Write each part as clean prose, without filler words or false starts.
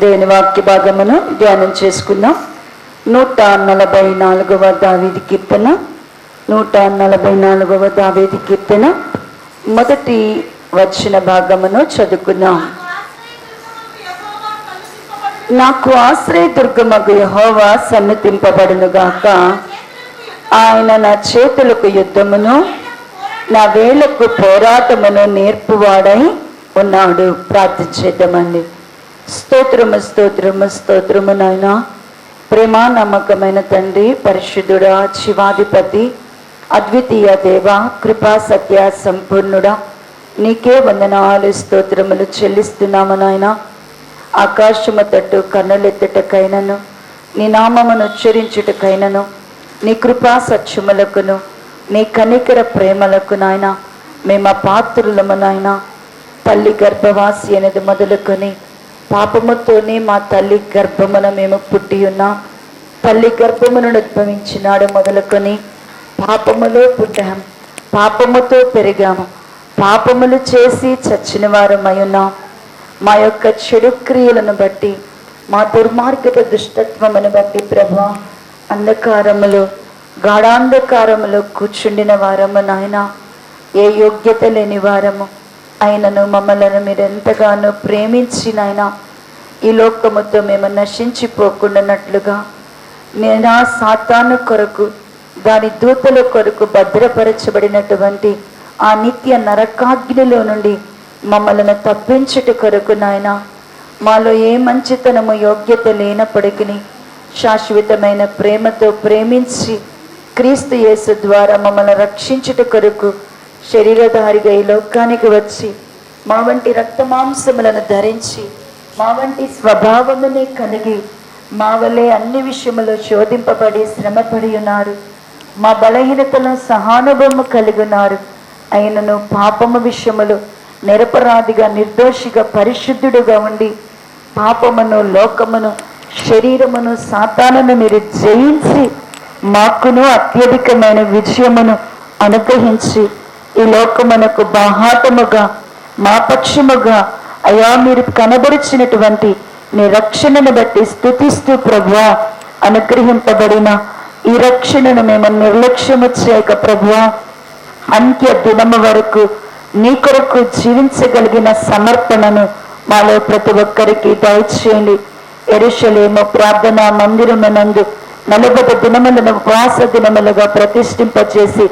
దేవుని వాక్య భాగమును ధ్యానం చేసుకుందాం. 144వ దావీదు కీర్తన, 144వ దావీదు కీర్తన మొదటి వచన భాగమును చదువుకుందాం. నాకు ఆశ్రయదుర్గమగు యెహోవా సన్నిధింపబడును గాక. ఆయన నా చేతులకు యుద్ధమును, నా వేళ్లకు పోరాటమును నేర్పువాడై ఉన్నాడు. ప్రార్థించేద్దామండి. స్తోత్రము స్తోత్రము స్తోత్రము నాయన, ప్రేమ నమ్మకమైన తండ్రి, పరిశుద్ధుడా, శివాధిపతి, అద్వితీయ దేవ, కృపా సత్య సంపూర్ణుడా, నీకే వందనాలు స్తోత్రములు చెల్లిస్తున్నాము నాయన. ఆకాశము తట్టు కన్నులెత్తుటకైనను, నీ నామమును ఉచ్చరించుటకైనను, నీ కృపా సత్యములకును, నీ కనికర ప్రేమలకు నాయన మేము పాత్రులము నాయన. తల్లి గర్భవాసి అనేది మొదలుకొని పాపముతోనే మా తల్లి గర్భమున మేము పుట్టి ఉన్నాం. తల్లి గర్భమును ఉద్భవించినాడు మొదలుకొని పాపములో పుట్టాం, పాపముతో పెరిగాము, పాపములు చేసి చచ్చిన వారమై ఉన్నాం. మా యొక్క చెడు క్రియలను బట్టి, మా దుర్మార్గత దుష్టత్వమును బట్టి ప్రభువా, అంధకారములు గాఢాంధకారములో కూర్చుండిన వారము నాయన. ఏ యోగ్యత లేని వారము అయినను మమ్మలను మీరు ఎంతగానో ప్రేమించి నాయన, ఈ లోకముతో మేము నశించిపోకుండానట్లుగా నేను సాతాను కొరకు, దాని దూతల కొరకు భద్రపరచబడినటువంటి ఆ నిత్య నరకాగ్నిలో నుండి మమ్మల్ని తప్పించుట కొరకు నాయన, మాలో ఏ మంచితనము యోగ్యత లేనప్పటికీ శాశ్వతమైన ప్రేమతో ప్రేమించి క్రీస్తు యేసు ద్వారా మమ్మల్ని రక్షించుట కొరకు శరీరధారిగా ఈ లోకానికి వచ్చి మా వంటి రక్తమాంసములను ధరించి, మా వంటి స్వభావమునే కలిగి, మా వలె అన్ని విషయములో శోధింపబడి శ్రమపడి ఉన్నారు. మా బలహీనతలను సహానుభవము కలిగి ఉన్నారు. అయినను పాపము విషయములు నిరపరాధిగా, నిర్దోషిగా, పరిశుద్ధుడుగా ఉండి పాపమును, లోకమును, శరీరమును, సాతానును మీరు జయించి మాకును అత్యధికమైన విజయమును అనుగ్రహించి ఈ లోకమునకు బాహాటముగా, మా పక్షముగా అయా మీరు కనబరిచినటువంటి నీ రక్షణను బట్టి స్తుతిస్తూ ప్రభువా, అనుగ్రహింపబడిన ఈ రక్షణను మేము నిర్లక్ష్యము చేయక ప్రభువా, అంత్య దినము వరకు నీ కొరకు జీవించగలిగిన సమర్పణను మాలో ప్రతి ఒక్కరికి దయచేయండి. యెరూషలేము ప్రార్థనా మందిరమునందు 40 దినములను ఉపవాస దినములుగా ప్రతిష్ఠింపచేసి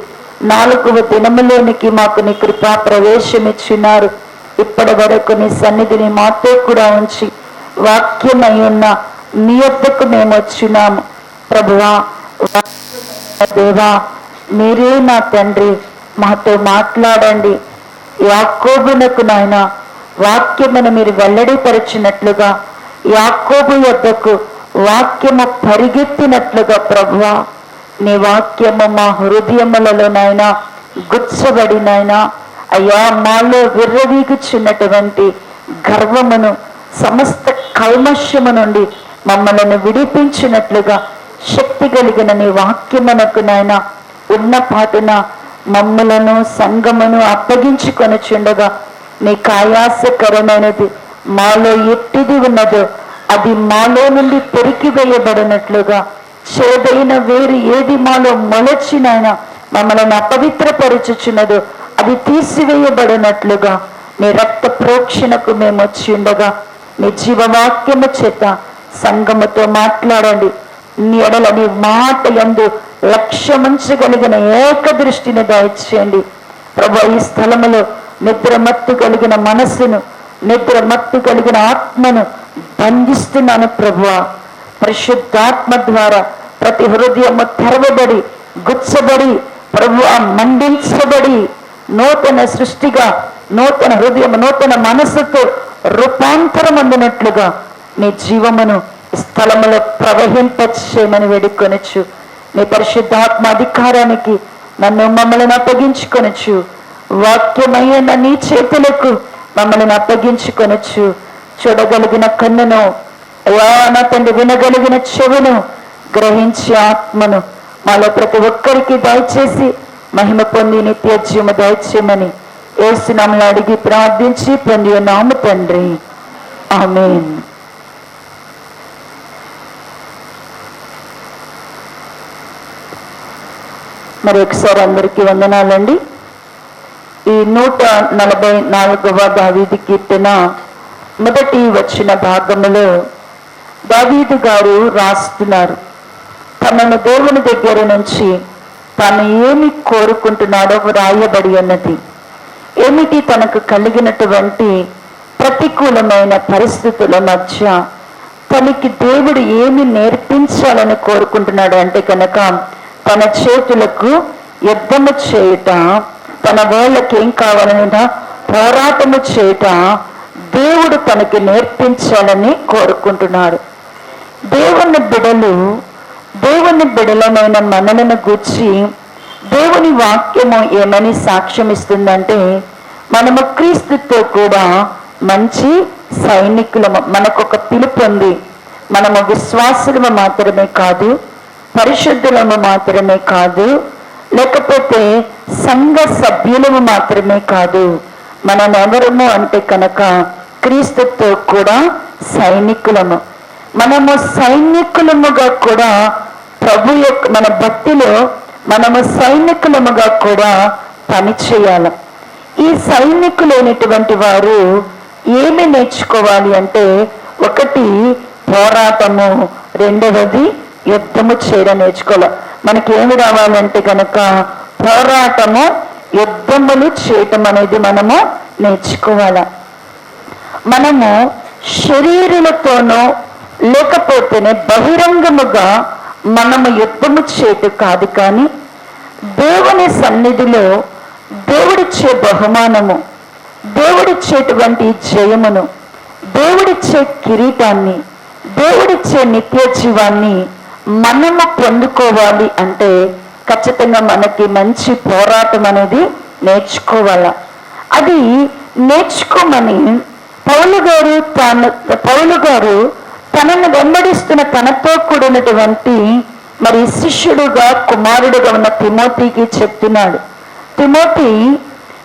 4వ దినములోనికి మాకు నీ కృపా ప్రవేశమిచ్చినారు. ఇప్పటి వరకు నీ సన్నిధిని మాతో కూడా ఉంచి వాక్యమై ఉన్న నీ యొద్దకు మేము వచ్చినాము ప్రభువా. దేవా, మీరే నా తండ్రి, మాతో మాట్లాడండి. యాకోబునకు నాయన వాక్యమును మీరు వెల్లడిపరిచినట్లుగా, యాకోబు యొద్దకు వాక్యము పరిగెత్తినట్లుగా ప్రభువా, నీ వాక్యము మా హృదయములలో నాయన గుచ్చబడి నాయన అయ్యా, మాలో విర్రవీగుచున్నటువంటి గర్వమును, సమస్త కల్మష్యము నుండి మమ్మల్ని విడిపించినట్లుగా శక్తి కలిగిన నీ వాక్యమునకు నాయన ఉన్న పాటున మమ్మలను సంగమును అప్పగించుకొనుచుండగా, నీ కాయాసకరమైనది మాలో ఎట్టిది ఉన్నదో అది మాలో నుండి పెరికి వేయబడినట్లుగా, చేదైన వేరు ఏది మాలో మొలచినైనా మమ్మల్ని అపవిత్రపరచుచున్నదో అది తీసివేయబడినట్లుగా నీ రక్త ప్రోక్షణకు మేము వచ్చి ఉండగా నీ జీవవాక్యము చేత సంగముతో మాట్లాడండి. నీ ఎడల నీ మాట యందు లక్ష్యముంచగలిగిన ఏక దృష్టిని దయచేయండి ప్రభు. ఈ స్థలములో నిద్రమత్తు కలిగిన మనస్సును, నిద్రమత్తు కలిగిన ఆత్మను బంధిస్తున్నాను ప్రభువా. పరిశుద్ధాత్మ ద్వారా ప్రతి హృదయము తెరవబడి, గుచ్చబడి ప్రభువా, మండించబడి నూతన సృష్టిగా, నూతన హృదయం, నూతన మనస్సుతో రూపాంతరం అందినట్లుగా నీ జీవమును స్థలములో ప్రవహింపచేయమని వేడుకొనొచ్చు. నీ పరిశుద్ధాత్మ అధికారానికి నన్ను మమ్మల్ని అప్పగించుకొనొచ్చు. వాక్యమైన నీ చేతులకు మమ్మల్ని అప్పగించుకొనొచ్చు. చూడగలిగిన కన్నును అయ్యా నా తండ్రి, వినగలిగిన చెవును, గ్రహించే ఆత్మను మాలో ప్రతి ఒక్కరికి దయచేసి మహిమ పొంది నిత్య జీవము దయచేయమని యేసు నామములో అడిగి ప్రార్థించి పొంది ఉన్నాము తండ్రి. ఆమేన్. మరి ఒకసారి అందరికీ వందనాలండి. ఈ 144వ దావీదు కీర్తన మొదటి వచ్చిన భాగములో దావీదు గారు రాస్తున్నారు. తనను దేవుని దగ్గర నుంచి తాను ఏమి కోరుకుంటున్నాడో రాయబడి ఉన్నది. ఏమిటి తనకు కలిగినటువంటి ప్రతికూలమైన పరిస్థితుల మధ్య తనకి దేవుడు ఏమి నేర్పించాలని కోరుకుంటున్నాడు అంటే కనుక తన చేతులకు యుద్ధము చేయుట, తన వేళ్ళకి ఏం కావాలన్నా పోరాటము చేయుట దేవుడు తనకి నేర్పించాలని కోరుకుంటున్నాడు. దేవుని బిడలమైన మనలను గూర్చి దేవుని వాక్యము ఏమని సాక్ష్యం ఇస్తుందంటే, మనము క్రీస్తుతో కూడా మంచి సైనికులము. మనకొక పిలుపు ఉంది. మనము విశ్వాసులము మాత్రమే కాదు, పరిశుద్ధులము మాత్రమే కాదు, లేకపోతే సంఘ సభ్యులము మాత్రమే కాదు. మనం ఎవరము అంటే కనుక క్రీస్తుతో కూడా సైనికులము. మనము సైనికులముగా కూడా ప్రభు యొక్క మన భక్తిలో మనము సైనికులముగా కూడా పనిచేయాలి. ఈ సైనికులైనటువంటి వారు ఏమి నేర్చుకోవాలి అంటే, ఒకటి పోరాటము, రెండవది యుద్ధము చేయడం నేర్చుకోవాలి. మనకి ఏమి రావాలంటే కనుక పోరాటము, యుద్ధములు చేయటం అనేది మనము నేర్చుకోవాలి. మనము శరీరులతోనో లేకపోతేనే బహిరంగముగా మనము యుద్ధము చేయటం కాదు, కానీ దేవుని సన్నిధిలో దేవుడిచ్చే బహుమానము, దేవుడిచ్చేటువంటి జయమును, దేవుడిచ్చే కిరీటాన్ని, దేవుడిచ్చే నిత్య జీవాన్ని మనము పొందుకోవాలి అంటే ఖచ్చితంగా మనకి మంచి పోరాటం అనేది నేర్చుకోవాలి. అది నేర్చుకోమని పౌలు గారు తనను వెంబడిస్తున్న తనతో కూడినటువంటి మరి శిష్యుడుగా కుమారుడుగా ఉన్న తిమోతికి చెప్తున్నాడు. తిమోతి,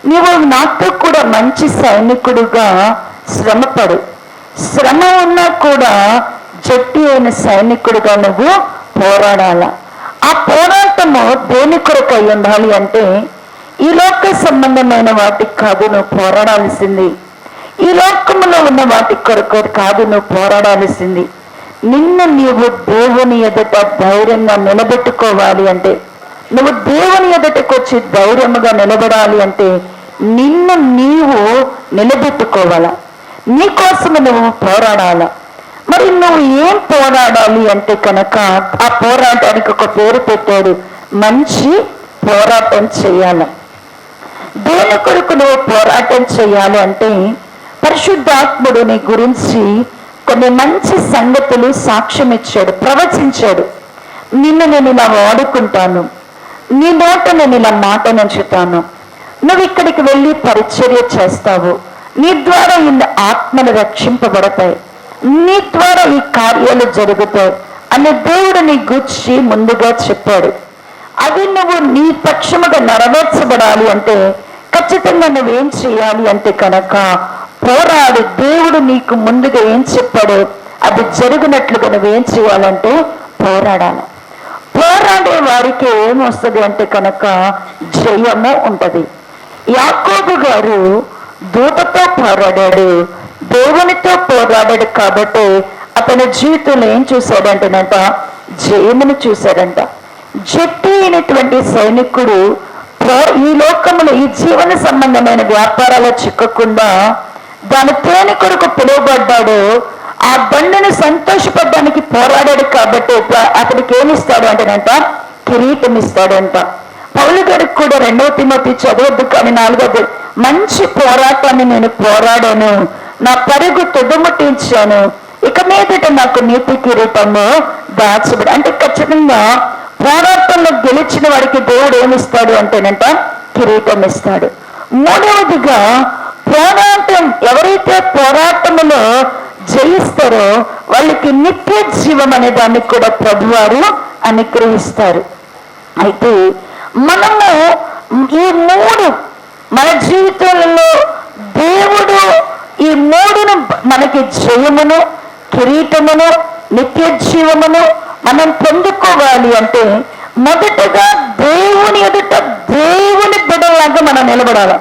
నీవు నాతో కూడా మంచి సైనికుడుగా శ్రమపడు. శ్రమ ఉన్నా కూడా జట్టి అయిన సైనికుడుగా నువ్వు పోరాడాల. ఆ పోరాటము దేని కొరకు అయి ఉండాలి అంటే, ఈ లోక సంబంధమైన వాటికి కాదు నువ్వు పోరాడాల్సింది, ఈ లోకములో ఉన్న వాటి కొరకు కాదు నువ్వు పోరాడాల్సింది. నిన్ను నీవు దేవుని ఎదుట ధైర్యంగా నిలబెట్టుకోవాలి అంటే, నువ్వు దేవుని ఎదుటకు వచ్చి ధైర్యముగా నిలబడాలి అంటే నిన్ను నీవు నిలబెట్టుకోవాలా, నీకోసము నువ్వు పోరాడాలా. మరి నువ్వు ఏం పోరాడాలి అంటే కనుక ఆ పోరాటానికి ఒక పేరు పెట్టాడు, మంచి పోరాటం చేయాలి. దేని కొరకు నువ్వు పోరాటం చేయాలి అంటే, పరిశుద్ధాత్ముడు నీ గురించి కొన్ని మంచి సంగతులు సాక్ష్యం ఇచ్చాడు, ప్రవచించాడు. నిన్ను నేను ఇలా వాడుకుంటాను, నీ నోట నేను ఇలా మాట నుంచుతాను, నువ్వు ఇక్కడికి వెళ్ళి పరిచర్య చేస్తావు, నీ ద్వారా ఇన్ని ఆత్మలు రక్షింపబడతాయి, నీ ద్వారా ఈ కార్యాలు జరుగుతాయి అని దేవుడు నీ గూర్చి ముందుగా చెప్పాడు. అది నువ్వు నీ పక్షముగా నెరవేర్చబడాలి అంటే ఖచ్చితంగా నువ్వేం చేయాలి అంటే కనుక పోరాడు. దేవుడు నీకు ముందుగా ఏం చెప్పాడో అది జరిగినట్లుగా నువ్వేం చేయాలంటే పోరాడాలి. పోరాడే వారికి ఏమొస్తుంది అంటే కనుక జయము ఉంటది. యాకోబు గారు దూతతో పోరాడాడు, దేవునితో పోరాడాడు కాబట్టి అతని జీవితంలో ఏం చూశాడంటేనంట, జయమును చూశాడంట. జట్టి అయినటువంటి సైనికుడు ఈ లోకములో ఈ జీవన సంబంధమైన వ్యాపారాలు చిక్కకుండా దాని తేని కొరకు పిలువబడ్డాడు. ఆ బండిని సంతోషపడడానికి పోరాడాడు కాబట్టి అతనికి ఏమిస్తాడు అంటేనంట, కిరీటం ఇస్తాడంట. పౌలు గారికి కూడా 2వ తిమోతి చదవద్దు కానీ 4వ, మంచి పోరాటాన్ని నేను పోరాడాను, నా పరుగు తుదముట్టించాను, ఇక మీదట నాకు నీతి కిరీటము దాచబడి. అంటే ఖచ్చితంగా పోరాటంలో గెలిచిన వాడికి దేవుడు ఏమిస్తాడు అంటేనంట, కిరీటం ఇస్తాడు. మూడవదిగా పోరాటం, ఎవరైతే పోరాటములో జయిస్తారో వాళ్ళకి నిత్య జీవం అనే దాన్ని కూడా ప్రభువారు అనుగ్రహిస్తారు. అయితే మనము ఈ 3 మన జీవితంలో దేవుడు ఈ 3ను మనకి జయమును, కిరీటమును, నిత్య జీవమును మనం పొందుకోవాలి అంటే మొదటగా దేవుని ఎదుట దేవుని బిడ్డలాగా మనం నిలబడాలి.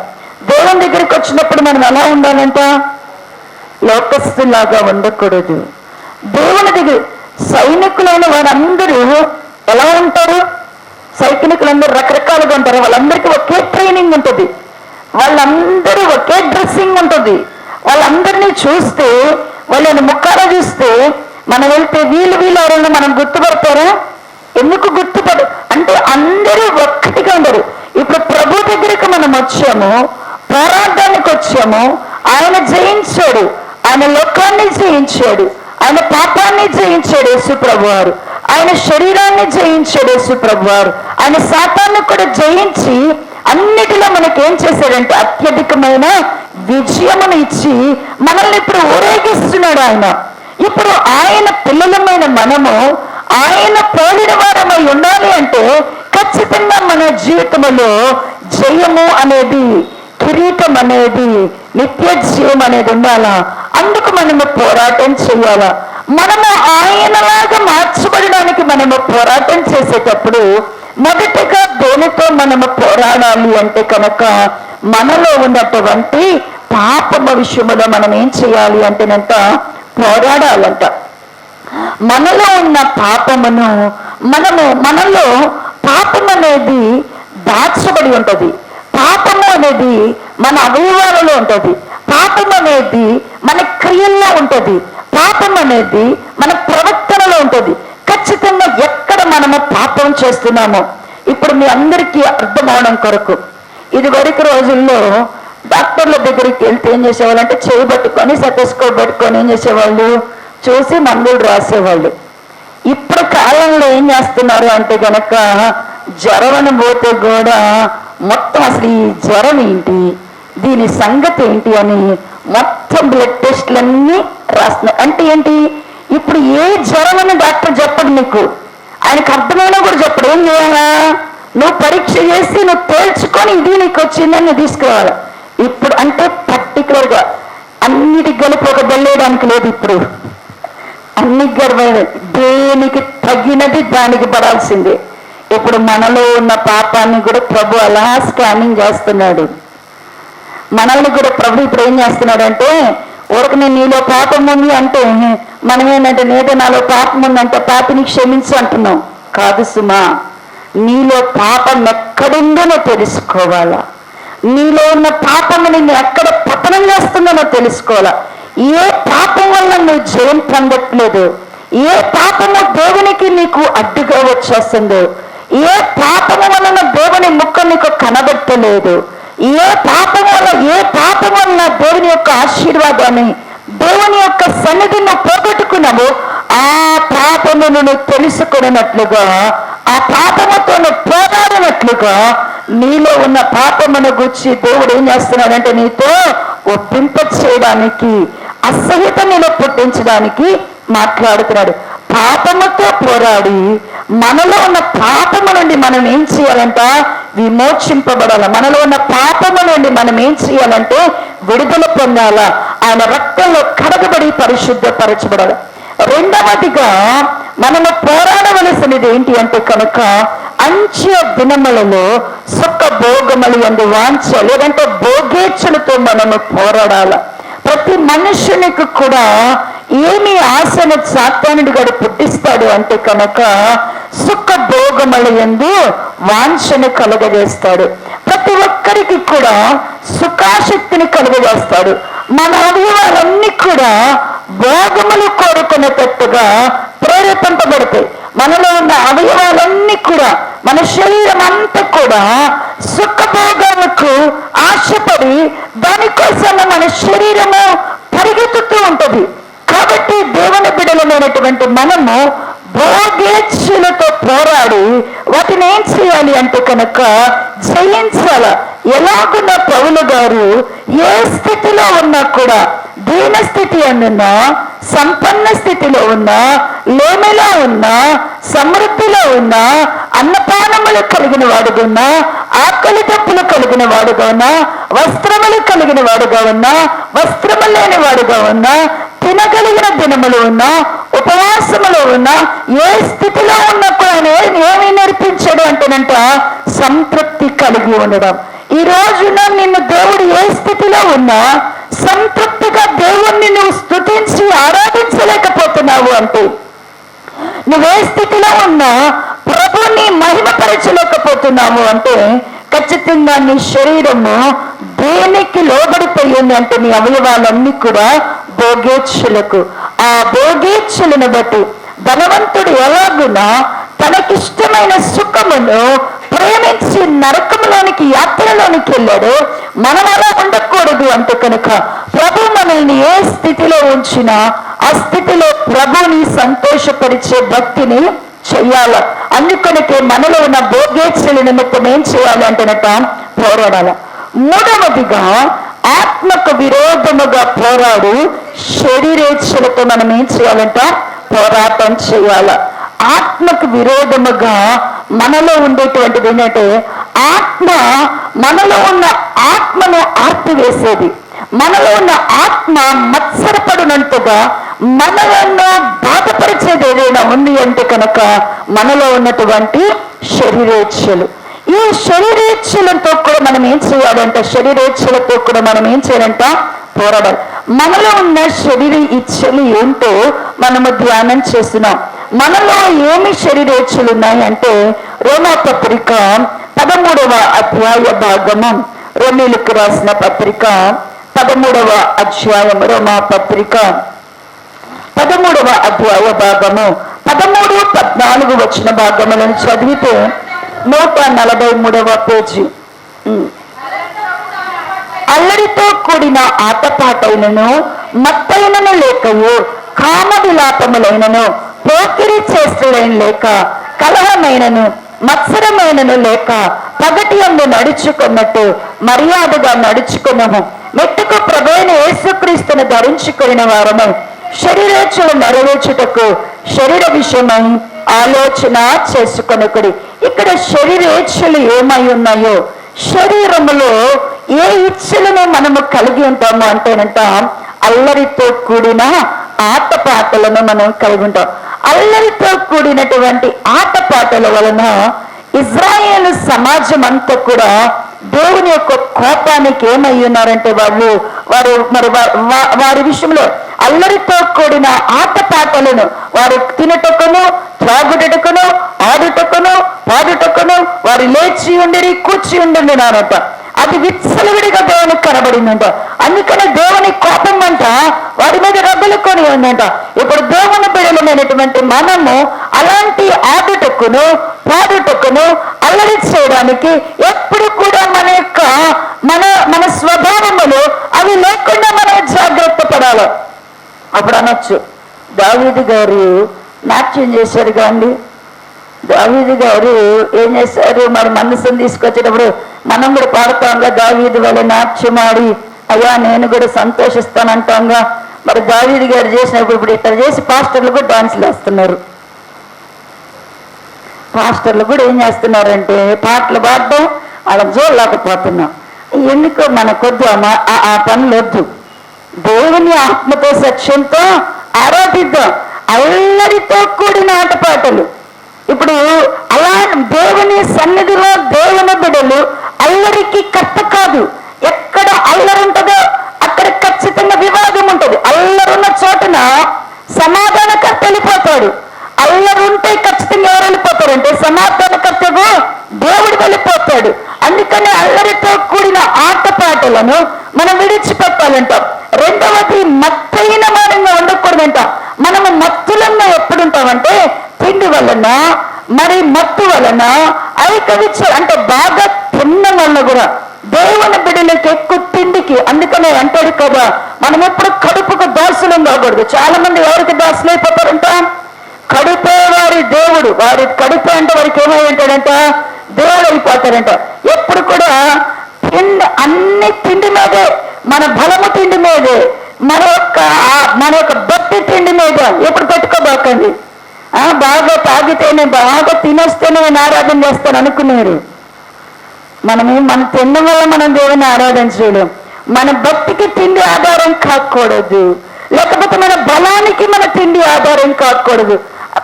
దేవుని దగ్గరికి వచ్చినప్పుడు మనం ఎలా ఉండాలంట? లోకస్తులాగా ఉండకూడదు. దేవుని దగ్గర సైనికులైన వారందరూ ఎలా ఉంటారు? సైనికులందరూ రకరకాలుగా ఉంటారు. వాళ్ళందరికీ ఒకే ట్రైనింగ్ ఉంటుంది, వాళ్ళందరూ ఒకే డ్రెస్సింగ్ ఉంటుంది. వాళ్ళందరినీ చూస్తే, వాళ్ళని ముఖాలు చూస్తే మనం వెళ్తే వీళ్ళు ఎవరైనా మనం గుర్తుపడతారా? ఎందుకు గుర్తుపడు అంటే అందరూ ఒక్కటిగా ఉండరు. ఇప్పుడు ప్రభు దగ్గరికి మనం వచ్చాము, పోరాటానికి వచ్చాము. ఆయన జయించాడు, ఆయన లోకాన్ని జయించాడు, ఆయన పాపాన్ని జయించాడు యేసు ప్రభు వారు, ఆయన శరీరాన్ని జయించాడు యేసు ప్రభు వారు, ఆయన సాతాన్ని కూడా జయించి అన్నిటిలో మనకేం చేశాడంటే అత్యధికమైన విజయమును ఇచ్చి మనల్ని ఇప్పుడు ఊరేగిస్తున్నాడు ఆయన. ఇప్పుడు ఆయన పిల్లలమైన మనము ఆయన పోలిన వారమై ఉండాలి అంటే ఖచ్చితంగా మన జీవితంలో జయము అనేది, కిరీటం అనేది, నిత్య జీవం అనేది ఉండాలా. అందుకు మనము పోరాటం చేయాలా. మనము ఆయనలాగా మార్చబడడానికి మనము పోరాటం చేసేటప్పుడు మొదటగా దేనితో మనము పోరాడాలి అంటే కనుక మనలో ఉన్నటువంటి పాపము విషయంలో మనం ఏం చేయాలి అంటేనంట పోరాడాలంట. మనలో ఉన్న పాపమును మనలో పాపం అనేది దాచబడి ఉంటుంది. పాపము అనేది మన అవయవాలలో ఉంటుంది, పాపం అనేది మన క్రియల్లో ఉంటుంది, పాపం అనేది మన ప్రవర్తనలో ఉంటుంది. ఖచ్చితంగా ఎక్కడ మనము పాపం చేస్తున్నామో ఇప్పుడు మీ అందరికీ అర్థం అవడం కొరకు, ఇది వరకు రోజుల్లో డాక్టర్ల దగ్గరికి వెళ్తే ఏం చేసేవాళ్ళు అంటే చేయి పట్టుకొని సెటోస్కోప్ పెట్టుకొని ఏం చేసేవాళ్ళు, చూసి మందులు రాసేవాళ్ళు. ఇప్పుడు కాలంలో ఏం చేస్తున్నారు అంటే గనక జ్వరం పోతే కూడా మొత్తం అసలు ఈ జ్వరం ఏంటి, దీని సంగతి ఏంటి అని మొత్తం బ్లడ్ టెస్ట్లన్నీ రాస్తున్నారు. అంటే ఏంటి, ఇప్పుడు ఏ జ్వరం అని డాక్టర్ చెప్పడు నీకు, ఆయనకు అర్థమైనా కూడా చెప్పడు. ఏం చేయాలా, నువ్వు పరీక్ష చేసి నువ్వు తేల్చుకొని ఇది నీకు వచ్చిందని నువ్వు తీసుకురావాలి. ఇప్పుడు అంటే పర్టికులర్గా అన్నిటికి కలిపి ఒక బెల్లేయడానికి లేదు. ఇప్పుడు అన్ని గర్వైన దేనికి తగినది దానికి పడాల్సిందే. ఇప్పుడు మనలో ఉన్న పాపాన్ని కూడా ప్రభు అలా స్కానింగ్ చేస్తున్నాడు. మనల్ని కూడా ప్రభు ఇప్పుడు ఏం చేస్తున్నాడంటే, ఊరకనే నీలో పాపం ఉంది అంటే మనం ఏంటంటే నేట నాలో పాపం ఉందంటే పాపిని క్షమించు అంటున్నాం. కాదు సుమా, నీలో పాపం ఎక్కడుందో తెలుసుకోవాలా. నీలో ఉన్న పాపము నిన్ను ఎక్కడ పతనం చేస్తుందో తెలుసుకోవాలా. ఏ పాపం వల్ల నువ్వు జయం పొందట్లేదు, ఏ పాపము దేవునికి నీకు అడ్డుగా వచ్చేస్తుందో, ఏ పాపము వలన దేవుని ముఖ నీకు కనబెట్టలేదు, ఏ పాపం వల్ల దేవుని యొక్క ఆశీర్వాదాన్ని, దేవుని యొక్క సన్నిధిని నువ్వు పోగొట్టుకున్నావు, ఆ పాపమును నువ్వు తెలుసుకున్నట్లుగా, ఆ పాపముతో నువ్వు పోరాడినట్లుగా నీలో ఉన్న పాపమును గురించి దేవుడు ఏం చేస్తున్నాడంటే నీతో ఒప్పింప చేయడానికి, అసహ్యత నీలో పుట్టించడానికి మాట్లాడుతున్నాడు. పాపముతో పోరాడి మనలో ఉన్న పాపము నుండి మనం ఏం చేయాలంట, విమోచింపబడాల. మనలో ఉన్న పాపము నుండి మనం ఏం చేయాలంటే విడుదల పొందాలా, ఆయన రక్తంలో కడగబడి పరిశుద్ధపరచబడాలి. రెండవదిగా మనము పోరాడవలసినది ఏంటి అంటే కనుక అంచె దినములలో సుఖ భోగములు ఎందు వాంఛ లేదంటే భోగేచ్ఛలతో మనము పోరాడాల. ప్రతి మనుషునికి కూడా ఏమి ఆశను సాతానుడు గడు పుట్టిస్తాడు అంటే కనుక సుఖ భోగముల యందు వాంఛను కలుగజేస్తాడు. ప్రతి ఒక్కరికి కూడా సుఖాశక్తిని కలుగజేస్తాడు. మన అవయవాలన్నీ కూడా భోగములు కోరుకునేటట్టుగా ప్రేరేపింపబడతాయి. మనలో ఉన్న అవయవాలన్నీ కూడా, మన శరీరం అంతా కూడా సుఖభోగాలకు ఆశపడి దానికోసం మన శరీరము పరిగెత్తుతూ ఉంటుంది. కాబట్టి దేవుని బిడ్డలమైనటువంటి మనము భోగేచ్ఛలతో పోరాడి వాటిని ఏం చేయాలి అంటే కనుక జయించాల. ఎలాగున్న పౌలు గారు ఏ స్థితిలో ఉన్నా కూడా, దీన స్థితి అన్నా, సంపన్న స్థితిలో ఉన్నా, లేమిలో ఉన్నా, సమృద్ధిలో ఉన్నా, అన్నపానములు కలిగిన వాడుగా ఉన్నా, ఆకలి తప్పులు కలిగిన వాడుగా ఉన్నా, వస్త్రములు కలిగిన వాడుగా ఉన్నా, వస్త్రము లేని వాడుగా ఉన్నా, తినగలిగిన దినములు ఉన్నా, ఉపవాసములో ఉన్నా, ఏ స్థితిలో ఉన్నా కూడా ఆయన ఏమి నేర్పించాడు అంటేనంట సంతృప్తి కలిగి ఉండడం. ఈ రోజున నిన్ను దేవుడు ఏ స్థితిలో ఉన్నా సంతృప్తిగా దేవుణ్ణి నువ్వు స్తుతించి ఆరాధించలేకపోతున్నావు అంటే, నువ్వే స్థితిలో ఉన్నా ప్రభుని మహిమపరచలేకపోతున్నావు అంటే ఖచ్చితంగా నీ శరీరము దేనికి లోబడిపోయింది అంటే నీ అవయవాలన్నీ కూడా భోగేచ్ఛలకు. ఆ భోగేచ్ఛలను బట్టి ధనవంతుడు ఎలాగునా తనకిష్టమైన సుఖమును ప్రేమించి నరకంలోనికి యాత్రలోనికి వెళ్ళాడు. మనం అలా ఉండకూడదు అంటే కనుక ప్రభు మనల్ని ఏ స్థితిలో ఉంచినా ఆ స్థితిలో ప్రభుని సంతోషపరిచే భక్తిని చెయ్యాల. అందుకనికే మనలో ఉన్న భోగేచ్ఛల నిమిత్తం ఏం చేయాలి అంటేనట పోరాడాల. మూడవదిగా ఆత్మకు విరోధముగా పోరాడు శరీరేచ్ఛలతో మనం ఏం చేయాలంట పోరాటం చేయాల. ఆత్మకు విరోధముగా మనలో ఉండేటువంటిది ఏంటంటే ఆత్మ మనలో ఉన్న ఆత్మను ఆర్పివేసేది. మనలో ఉన్న ఆత్మ మత్సరపడినంతగా మనలను బాధపరిచేది ఏదైనా ఉంది అంటే కనుక మనలో ఉన్నటువంటి శరీరేచ్ఛలు. ఈ శరీరేచ్ఛలతో కూడా మనం ఏం చేయాలంట, శరీరేచ్ఛలతో కూడా మనం ఏం చేయాలంట పోరాడాలి. మనలో ఉన్న శరీర ఇచ్ఛలు ఏంటో మనము ధ్యానం చేస్తున్నాం. మనలో ఏమి శరీరేచ్ఛలు ఉన్నాయి అంటే రోమాపత్రిక 13వ అధ్యాయ భాగము, రోమీయులకు రాసిన పత్రిక 13వ అధ్యాయం, రోమాపత్రిక 13వ అధ్యాయ భాగము 13-14 వచ్చిన భాగములను చదివితే 143వ పేజీ. అల్లరితో కూడిన ఆటపాటైనను మత్తైనను లేకయు కామ విలాపములైనను పోకిరి చేష్టలైన లేక కలహమైనను మత్సరమైనను లేక పగటి అందు నడుచుకున్నట్టు మర్యాదగా నడుచుకున్నాము. మెట్టుకు ప్రభువైన యేసుక్రీస్తును ధరించుకున్న వారము శరీరేచ్ఛలు నెరవేర్చుటకు శరీర విషయమై ఆలోచన చేసుకొనకుడి. ఇక్కడ శరీరేచ్ఛలు ఏమై ఉన్నాయో, శరీరములో ఏ ఇచ్ఛలను మనము కలిగి ఉంటాము అంటేనంట అల్లరితో కూడిన ఆటపాటలను మనం కలిగి ఉంటాం. అల్లరితో కూడినటువంటి ఆటపాటల వలన ఇజ్రాయేలు సమాజం అంతా కూడా దేవుని యొక్క కోపానికి ఏమై ఉన్నారంటే వారి విషయంలో అల్లరితో కూడిన ఆటపాటలను వారు తినటకును, త్రాగుటకును, ఆడుటకును, పాడుటకును వారు లేచి ఉండిరి, కూర్చి ఉండినారట. అది విచ్చలవిడిగా దేవునికి కనబడిందంట. అందుకని దేవుని కోపం అంట వారి మీద రగులుకొని ఉందంట. ఇప్పుడు దేవుని బిడ్డలమైనటువంటి మనము అలాంటి ఆడుటకును, పాడుటకును, అల్లరి చేయడానికి ఎప్పుడు కూడా మన స్వభావములు అవి లేకుండా మనం జాగ్రత్త పడాలి. అప్పుడు అనొచ్చు, దావీదు గారు నాట్యం చేశారు కానీ దావీదు గారు ఏం చేశారు, మరి మనసుని తీసుకొచ్చేటప్పుడు మనం కూడా పాడతాంగా దావీదు వల్ల నాట్యం ఆడి అయ్యా నేను కూడా సంతోషిస్తానంటాంగా. మరి దావీదు గారు చేసినప్పుడు ఇప్పుడు ఇట్లా చేసి పాస్టర్లు కూడా డాన్సులు వేస్తున్నారు. పాస్టర్లు కూడా ఏం చేస్తున్నారంటే పాటలు పాడడం వాళ్ళ చూడలేకపోతున్నాం. ఎందుకో మనకొద్దు ఆ పనులు వద్దు. దేవుని ఆత్మతో సత్యంతో ఆరాధిద్దాం. అల్లరితో కూడిన ఆటపాటలు ఇప్పుడు అలా దేవుని సన్నిధిలో దేవుని బిడ్డలు అల్లరికి కర్త కాదు. ఎక్కడ అల్లరి ఉంటుందో అక్కడ ఖచ్చితంగా వివాదం ఉంటుంది. అల్లరున్న చోటున సమాధానకర్త వెళ్ళిపోతాడు. అల్లరు ఉంటే ఖచ్చితంగా ఎవరు వెళ్ళిపోతారంటే సమాధానకర్తగా దేవుడు వెళ్ళిపోతాడు. అందుకని అల్లరితో కూడిన ఆటపాటలను మనం విడిచిపెట్టాలంటాం. రెండవది మత్తైన మానంగా ఉండకూడదంట. మనము మత్తులంగా ఎప్పుడుంటామంటే తిండి వలన, మరి మత్తు వలన, అంటే బాగా తిన్న వల్ల కూడా దేవుని బిడ్డలకి ఎక్కువ తిండికి. అందుకనే అంటాడు కదా, మనం ఎప్పుడు కడుపుకు దాసులం కాకూడదు. చాలా మంది ఎవరికి దాసులు అయిపోతారంట, కడుపే వారి దేవుడు. వారి కడుపు అంటే వారికి ఏమై ఉంటాడంట, దేవుడు అయిపోతారంట. ఎప్పుడు కూడా అన్ని తిండి మీదే, మన బలము తిండి మీదే, మన యొక్క భక్తి తిండి మీద ఎప్పుడు పెట్టుకోబాకండి. బాగా తాగితేనే, బాగా తినేస్తేనే నేను ఆరాధన చేస్తాను అనుకున్నారు. మన తినడం వల్ల మనం దేవుని ఆరాధన చేయలేం. మన భక్తికి తిండి ఆధారం కాకూడదు. లేకపోతే మన బలానికి మన తిండి ఆధారం కాకూడదు.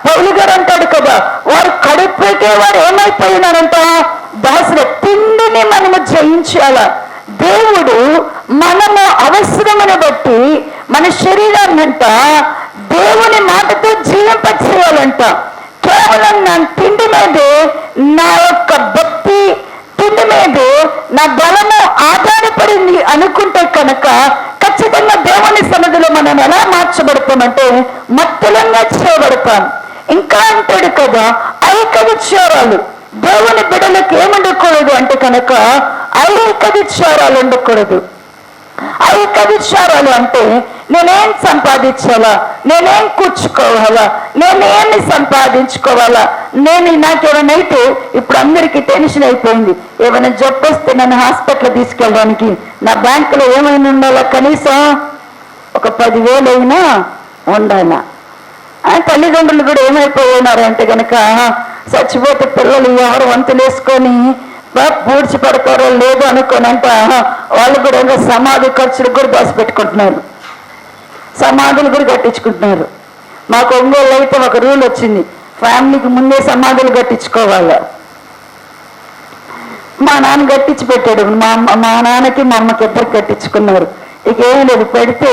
పౌలు గారు అంటాడు కదా, వారు కడుపు పెట్టేవారు ఏమైపోయినారంట, దాసుల తిండిని మనము జయించాల. దేవుడు మనము అవసరమును బట్టి మన శరీరాన్నంట దేవుని మాటతో జీవింపచేయాలంట. కేవలం నా తిండి మీదే, నా యొక్క భక్తి తిండి మీదే నా బలము ఆధారపడింది అనుకుంటే కనుక ఖచ్చితంగా దేవుని సన్నిధిలో మనం ఎలా మార్చబడతామంటే మత్తులంగా చేయబడతాం. ఇంకా అంటాడు కదా, ఐక విచారాలు దేవుని బిడ్డలకు ఏముండకూడదు అంటే కనుక ఐక విచారాలు ఉండకూడదు. ఐక విచారాలు అంటే నేనేం సంపాదించాలా, నేనేం కూర్చుకోవాలా, నేనేమి సంపాదించుకోవాలా, నాకేమైనా ఇప్పుడు అందరికీ టెన్షన్ అయిపోయింది. ఏమైనా జబ్బు వస్తే నన్ను హాస్పిటల్ తీసుకెళ్ళడానికి నా బ్యాంకులో ఏమైనా ఉండాలా, కనీసం ఒక 10,000 అయినా ఉండాలా. తల్లిదండ్రులు కూడా ఏమైపోయినారు అంటే కనుక చచ్చిపోతే పిల్లలు ఎవరు వంతులు వేసుకొని పూడ్చి పడతారో లేదో అనుకోనంట వాళ్ళు కూడా సమాధి ఖర్చులు కూడా దాచిపెట్టుకుంటున్నారు, సమాధులు కూడా కట్టించుకుంటున్నారు. మాకు ఒంగోలు అయితే ఒక రూల్ వచ్చింది, ఫ్యామిలీకి ముందే సమాధులు కట్టించుకోవాలి. మా నాన్న కట్టించి పెట్టాడు, మా నాన్నకి మా అమ్మకి ఇద్దరు కట్టించుకున్నారు. ఇక ఏం లేదు, పెడితే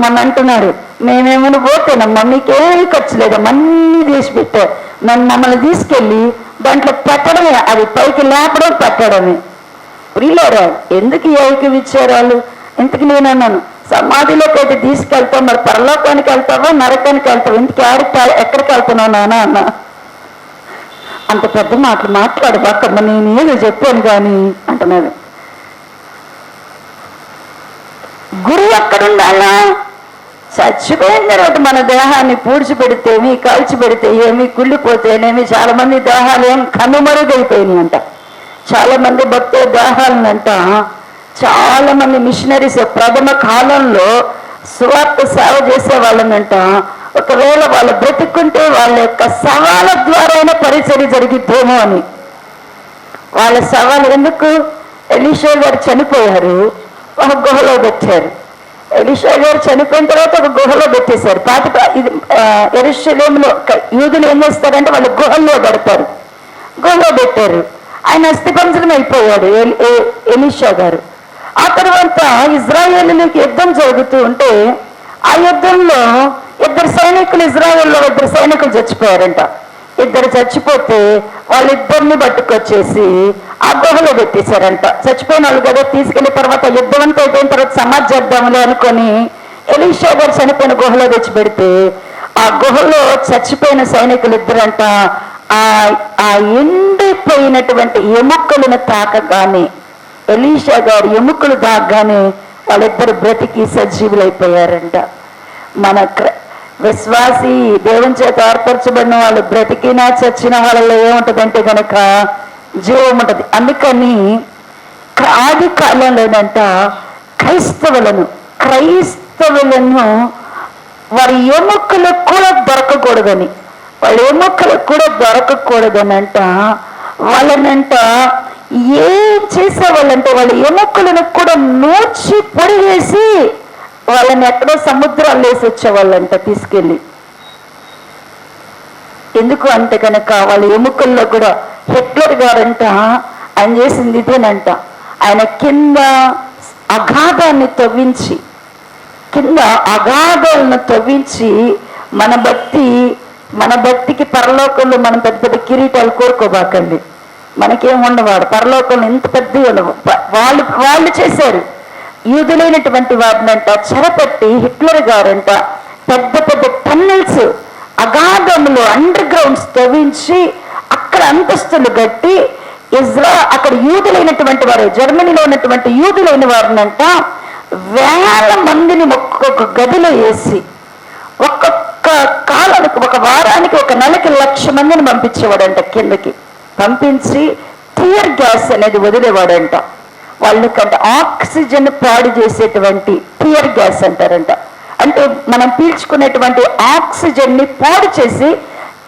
మొన్న అంటున్నారు మేమేమైనా పోతేనమ్మా మీకేమీ ఖర్చు లేదమ్మా అన్నీ తీసి పెట్టారు. మమ్మల్ని తీసుకెళ్ళి దాంట్లో పెట్టడమే, అది పైకి లేపడం పెట్టడమే. ప్రియులారా, ఎందుకు ఐక విచారాలు? ఇంతకు నేను అన్నాను, సమాధిలోకి అయితే తీసుకెళ్తావు, మరి పరలోకానికి వెళ్తావా నరకానికి వెళ్తావా, ఇంతకు ఎక్కడికి వెళ్తున్నావు నాన్న అన్న. అంత పెద్ద మాటలు మాట్లాడబాకమ్మ, నేనేదో చెప్పాను కానీ అంటున్నాను. గురువు ఎక్కడుండాలా? చచ్చిపోయిన తర్వాత మన దేహాన్ని పూడ్చిపెడితేమి, కాల్చిపెడితే ఏమి, కుళ్ళిపోతేనేమి. చాలా మంది దేహాలు ఏం కనుమరుగైపోయినాయి అంట. చాలా మంది భక్తుల దేహాలనంట చాలా మంది మిషనరీస్ ప్రథమ కాలంలో సువార్త సేవ చేసే వాళ్ళనంట ఒకవేళ వాళ్ళు బ్రతుకుంటే వాళ్ళ యొక్క సవాళ్ళ ద్వారా పరిచర్య జరిగిద్దేమో అని. వాళ్ళ సవాలు ఎందుకు? ఎలీషా గారు చనిపోయారు, ఒక గుహలో పెట్టారు. ఎలీషా గారు చనిపోయిన తర్వాత ఒక గుహలో పెట్టేశారు. యెరూషలేములో యూదులు ఏం చేస్తారంటే వాళ్ళు గుహల్లో పెడతారు, గుహలో పెట్టారు. ఆయన అస్థిపంజరం అయిపోయాడు ఎలీషా గారు. ఆ తర్వాత ఇజ్రాయేలుకి యుద్ధం జరుగుతూ ఉంటే ఆ యుద్ధంలో ఇద్దరు సైనికులు చచ్చిపోయారంట. ఇద్దరు చచ్చిపోతే వాళ్ళిద్దరిని పట్టుకొచ్చేసి ఆ గుహలో పెట్టేశారంట. చచ్చిపోయిన వాళ్ళు కదా, తీసుకెళ్లిన తర్వాత యుద్ధం అంతా అయిపోయిన తర్వాత సమాధి చేద్దాంలే అనుకొని ఎలీషా గారు చనిపోయిన గుహలో తెచ్చి పెడితే ఆ గుహలో చచ్చిపోయిన సైనికులు ఇద్దరంట ఆ ఎండిపోయినటువంటి ఎముకలను తాకగానే, ఎలీషా గారు ఎముకలు తాకగానే వాళ్ళిద్దరు బ్రతికి సజీవులైపోయారంట. మన విశ్వాసి దేవుని చేత ఏర్పరచబడిన వాళ్ళు బ్రతికినా చచ్చిన వాళ్ళలో ఏముంటదంటే కనుక జీవం ఉంటుంది. అందుకని ఆది కాలంలోనంట క్రైస్తవులను వారి ఎముకలకు కూడా దొరకకూడదని, వాళ్ళ ఎముకలకు కూడా దొరకకూడదనంట. వాళ్ళనంట ఏం చేసేవాళ్ళంటే వాళ్ళ ఎముకలను కూడా నూర్చి పొడి వేసి వాళ్ళని ఎక్కడో సముద్రాలు వేసి వచ్చేవాళ్ళంట తీసుకెళ్ళి. ఎందుకు అంటే కనుక వాళ్ళ ఎముకల్లో కూడా హిట్లర్ గారంట ఆయన చేసింది ఇదేనంట. ఆయన కింద అగాధాలను తవ్వించి మన భక్తికి పరలోకంలో మనం పెద్ద పెద్ద కిరీటాలు కోరుకోబాకండి, మనకేం ఉండవాడు పరలోకంలో ఇంత పెద్ద ఉండవు. వాళ్ళు చేశారు. యూదులైనటువంటి వారినంట చెరపట్టి హిట్లర్ గారంట పెద్ద పెద్ద టన్నెల్స్ అగాధంలో అండర్ గ్రౌండ్స్ తవ్వించి అక్కడ అంతస్తులు కట్టి అక్కడ యూదులైనటువంటి వారు, జర్మనీలో ఉన్నటువంటి యూదులైన వారినంట వేల మందిని ఒక్కొక్క గదిలో వేసి ఒక్కొక్క కాలానికి, ఒక వారానికి, ఒక నెలకి 1,00,000 మందిని పంపించేవాడంట. కిందకి పంపించి టియర్ గ్యాస్ అనేది వదిలేవాడంట. వాళ్ళకంట ఆక్సిజన్ పాడు చేసేటువంటి టియర్ గ్యాస్ అంటారంట. అంటే మనం పీల్చుకునేటువంటి ఆక్సిజన్ ని పాడు చేసి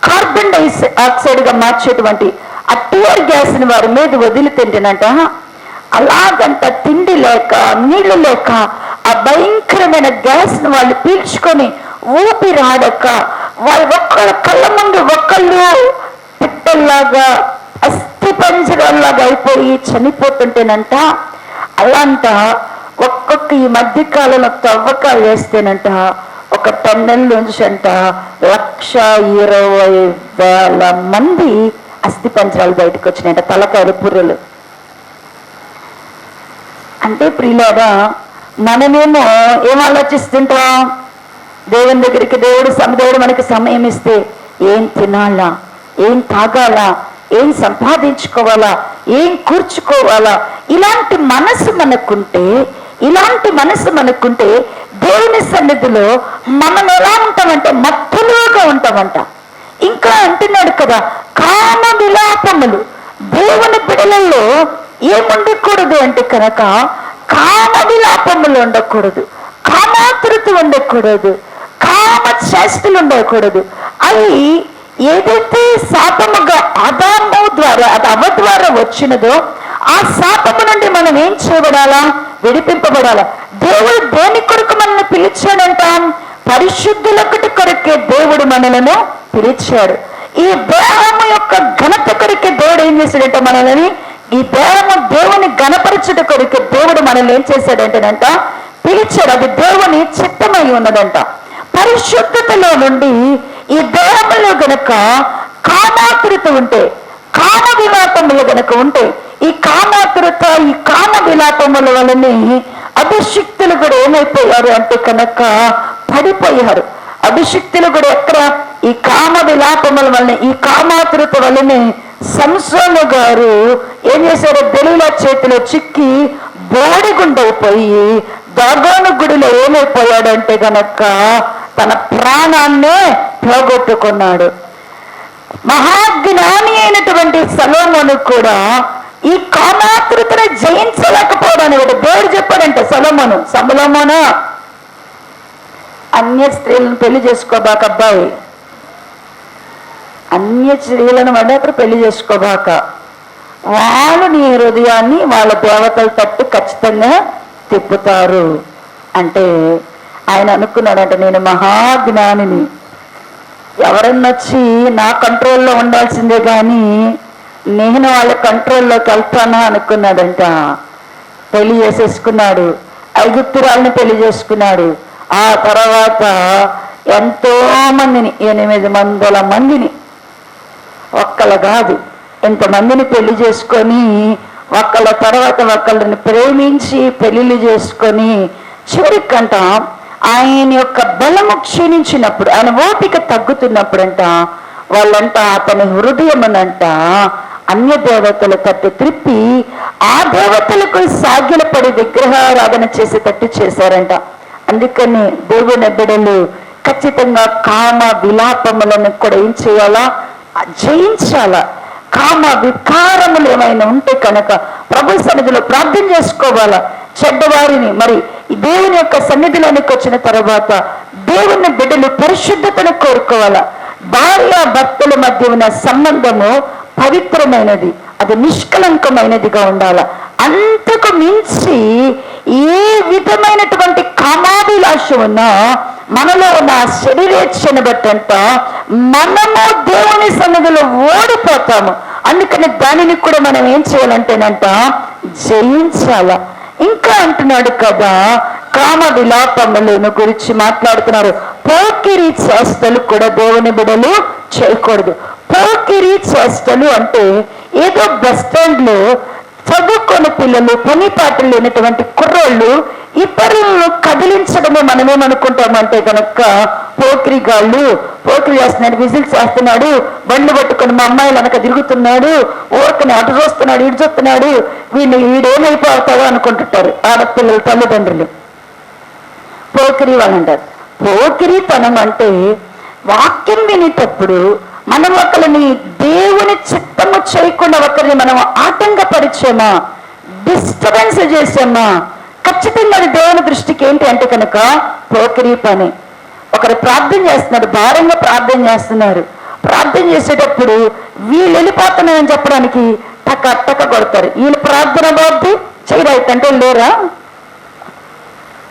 కార్బన్ డైఆక్సైడ్ గా మార్చేటువంటి ఆ టియర్ గ్యాస్ ని వారి మీద వదిలితేంటేనంట అలాగంట తిండి లేక నీళ్లు లేక ఆ భయంకరమైన గ్యాస్ను వాళ్ళు పీల్చుకొని ఊపిరాడక వాళ్ళ ఒక్కళ్ళ కళ్ళ ముందు ఒక్కళ్ళు పిట్టల్లాగా అస్థి పంజరాల్లాగా అయిపోయి చనిపోతుంటేనంట. అలాంట ఒక్కొక్క ఈ మధ్య కాలంలో తవ్వకాలు వేస్తేనంట ఒక టన్నెల్లోంచి అంట 1,20,000 మంది అస్థి పంజరాలు బయటకు వచ్చినాయంట, తలకాయలు పుర్రెలు. అంటే ప్రియులారా, మనమేమో ఏం ఆలోచిస్తుంటాం? దేవుని దగ్గరికి దేవుడు మనకి సమయం ఇస్తే ఏం తినాలా, ఏం తాగాలా, ఏం సంపాదించుకోవాలా, ఏం కూర్చుకోవాలా, ఇలాంటి మనసు మనకుంటే దేవుని సన్నిధిలో మనం ఎలా ఉంటామంటే మత్తులుగా ఉంటామంట. ఇంకా అంటున్నాడు కదా, కామ విలాపములు. దేవుని బిడలలో ఏముండకూడదు అంటే కనుక కామ విలాపములు ఉండకూడదు, కామాతృత ఉండకూడదు, కామ చేష్టలు ఉండకూడదు. అవి ఏదైతే శాపముగా అదాము ద్వారా అవ్వ ద్వారా వచ్చినదో ఆ శాపము నుండి మనం ఏం చేయబడాలా? విడిపింపబడాలా. దేవుడు దేని కొరకు మనల్ని పిలిచాడంటాం? పరిశుద్ధులొకటి కొరకే దేవుడు మనలను పిలిచాడు. ఈ దేహము యొక్క ఘనత కొరకే దేవుడు ఏం చేశాడంట? మనల్ని ఈ దేహము దేవుని ఘనపరచుట కొరకే దేవుడు మనల్ని ఏం చేశాడంటేనంట పిలిచాడు. అది దేవుని చిత్తమై ఉన్నదంట. పరిశుద్ధతలో నుండి ఈ దేహములో గనక కామాతురత ఉంటే, కామ విలాపములు గనక ఉంటే, ఈ కామాతురత ఈ కామ విలాపముల వలనే అభిషిక్తులు కూడా ఏమైపోయారు అంటే కనుక పడిపోయారు. అభిషిక్తులు కూడా ఎక్కడ? ఈ కామ విలాపముల వలన, ఈ కామాతురత వలనే సంసోను గారు ఏం చేశారు? దెలీలా చేతిలో చిక్కి బోడిగుండైపోయి దాగోను గుడిలో ఏమైపోయాడంటే గనక తన ప్రాణాన్నే పోగొట్టుకున్నాడు. మహాజ్ఞాని అయినటువంటి సొలొమోను కూడా ఈ కామాతృతను జయించలేకపోవడానికి దేవుడు చెప్పాడంటే సొలొమోను అన్య స్త్రీలను పెళ్లి చేసుకోబాక అబ్బాయి, అన్య స్త్రీలను అప్పుడు పెళ్లి చేసుకోబాక, వాళ్ళు నీ హృదయాన్ని వాళ్ళ దేవతల తట్టు ఖచ్చితంగా తిప్పుతారు అంటే ఆయన అనుకున్నాడంట, నేను మహాజ్ఞానిని, ఎవరన్నా వచ్చి నా కంట్రోల్లో ఉండాల్సిందే కానీ నేను వాళ్ళ కంట్రోల్లోకి వెళ్తానా అనుకున్నాడంట. పెళ్లి చేసేసుకున్నాడు, ఐగుప్తురాల్ని పెళ్లి చేసుకున్నాడు. ఆ తర్వాత ఎంతో మందిని, 800 మందిని, ఒక్కళ్ళ కాదు ఎంతమందిని పెళ్లి చేసుకొని ఒకళ్ళ తర్వాత ఒకళ్ళని ప్రేమించి పెళ్లిళ్ళు చేసుకొని చివరికంట ఆయన యొక్క బలము క్షీణించినప్పుడు, ఆయన ఓపిక తగ్గుతున్నప్పుడంట వాళ్ళంట అతని హృదయమునంట అన్య దేవతల తట్టు త్రిప్పి ఆ దేవతలకు సాగిలపడి విగ్రహారాధన చేసేటట్టు చేశారంట. అందుకని దేవుని బిడ్డలు ఖచ్చితంగా కామ విలాపములను కూడా ఏం చేయాలా? జయించాలా. కామ వికారములు ఏమైనా ఉంటే కనుక ప్రభు సన్నిధిలో ప్రార్థన చేసుకోవాలా. చెడ్డవారిని మరి దేవుని యొక్క సన్నిధిలోనికి వచ్చిన తర్వాత దేవుని బిడ్డలు పరిశుద్ధతను కోరుకోవాలా. భార్య భర్తల మధ్య ఉన్న సంబంధము పవిత్రమైనది, అది నిష్కలంకమైనదిగా ఉండాల. అంతకు మించి ఏ విధమైనటువంటి కామాభిలాష ఉన్నా మనలో ఉన్న శరీరేచ్ఛను బట్టంట మనము దేవుని సన్నిధిలో ఓడిపోతాము. అందుకని దానిని కూడా మనం ఏం చేయాలంటేనంట జయించాల. ఇంకా అంటున్నాడు కదా, కామ విలాపములను గురించి మాట్లాడుతున్నారు. పోకిరి చేష్టలు కూడా దేవుని బిడ్డలు చేయకూడదు. పోకిరి చేష్టలు అంటే ఏదో బస్ స్టాండ్ లో చదువుకొని పిల్లలు, పని పాటలు లేనటువంటి కుర్రోళ్ళు ఇతరులను కదిలించడమే మనమేమనుకుంటామంటే కనుక పోకిరిగాళ్ళు, పోకిరి చేస్తున్నాడు, విజిల్స్ చేస్తున్నాడు, బండ్లు పట్టుకొని మా అమ్మాయిలు వెనక తిరుగుతున్నాడు, ఓకని అటు చూస్తున్నాడు, ఇటు చూస్తున్నాడు, వీడేమైపోతాడో అనుకుంటుంటారు ఆడపిల్లలు తల్లిదండ్రులు. పోకిరి వాళ్ళు అంటారు. పోకిరితనం అంటే వాక్యం వినేటప్పుడు మనం ఒకరిని దేవుని చిత్తము చేయకుండా ఒకరిని మనం ఆటంకపరిచామా, డిస్టర్బెన్స్ చేసామా, ఖచ్చితంగా అది దేవుని దృష్టికి ఏంటి అంటే కనుక పోకిరి పని. ఒకరు ప్రార్థన చేస్తున్నారు, భారంగా ప్రార్థన చేస్తున్నారు. ప్రార్థన చేసేటప్పుడు వీళ్ళు వెళ్ళిపోతున్నారని చెప్పడానికి టక్క టక్క కొడతారు. వీళ్ళు ప్రార్థన బాబు చేయరైతే అంటే లేరా?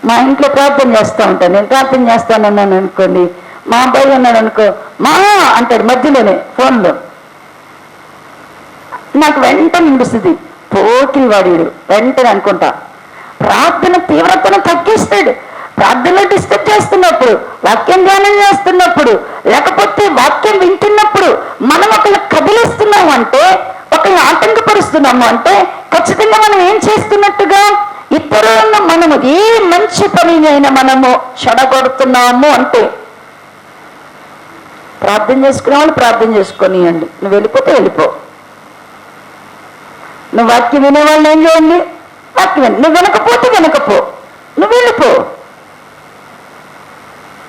మా ఇంట్లో ప్రార్థన చేస్తూ ఉంటాను, నేను ప్రార్థన చేస్తానన్నాను అనుకోండి, మా అబ్బాయి అన్నాడు అనుకో, మా అంటాడు మధ్యలోనే ఫోన్లో. నాకు వెంటనే నిలుస్తుంది, పోకిరి వాడీడు వెంటనే అనుకుంటా. ప్రార్థన తీవ్రతను తగ్గిస్తాడు. ప్రార్థనలో డిస్టర్బ్ చేస్తున్నప్పుడు, వాక్యం ధ్యానం చేస్తున్నప్పుడు, లేకపోతే వాక్యం వింటున్నప్పుడు మనం ఒకళ్ళు కదిలిస్తున్నాము అంటే, ఒకళ్ళు ఆటంకపరుస్తున్నాము అంటే ఖచ్చితంగా మనం ఏం చేస్తున్నట్టుగా? ఇతరులను మనము ఏ మంచి పని అయినా మనము చెడగొడుతున్నాము అంటే. ప్రార్థన చేసుకునే వాళ్ళు ప్రార్థన చేసుకొనియండి, నువ్వు వెళ్ళిపోతే వెళ్ళిపో. నువ్వు వాక్యం వినేవాళ్ళు ఏం చేయండి? వాక్యం నువ్వు వినకపోతే వినకపో, నువ్వు వెళ్ళిపో.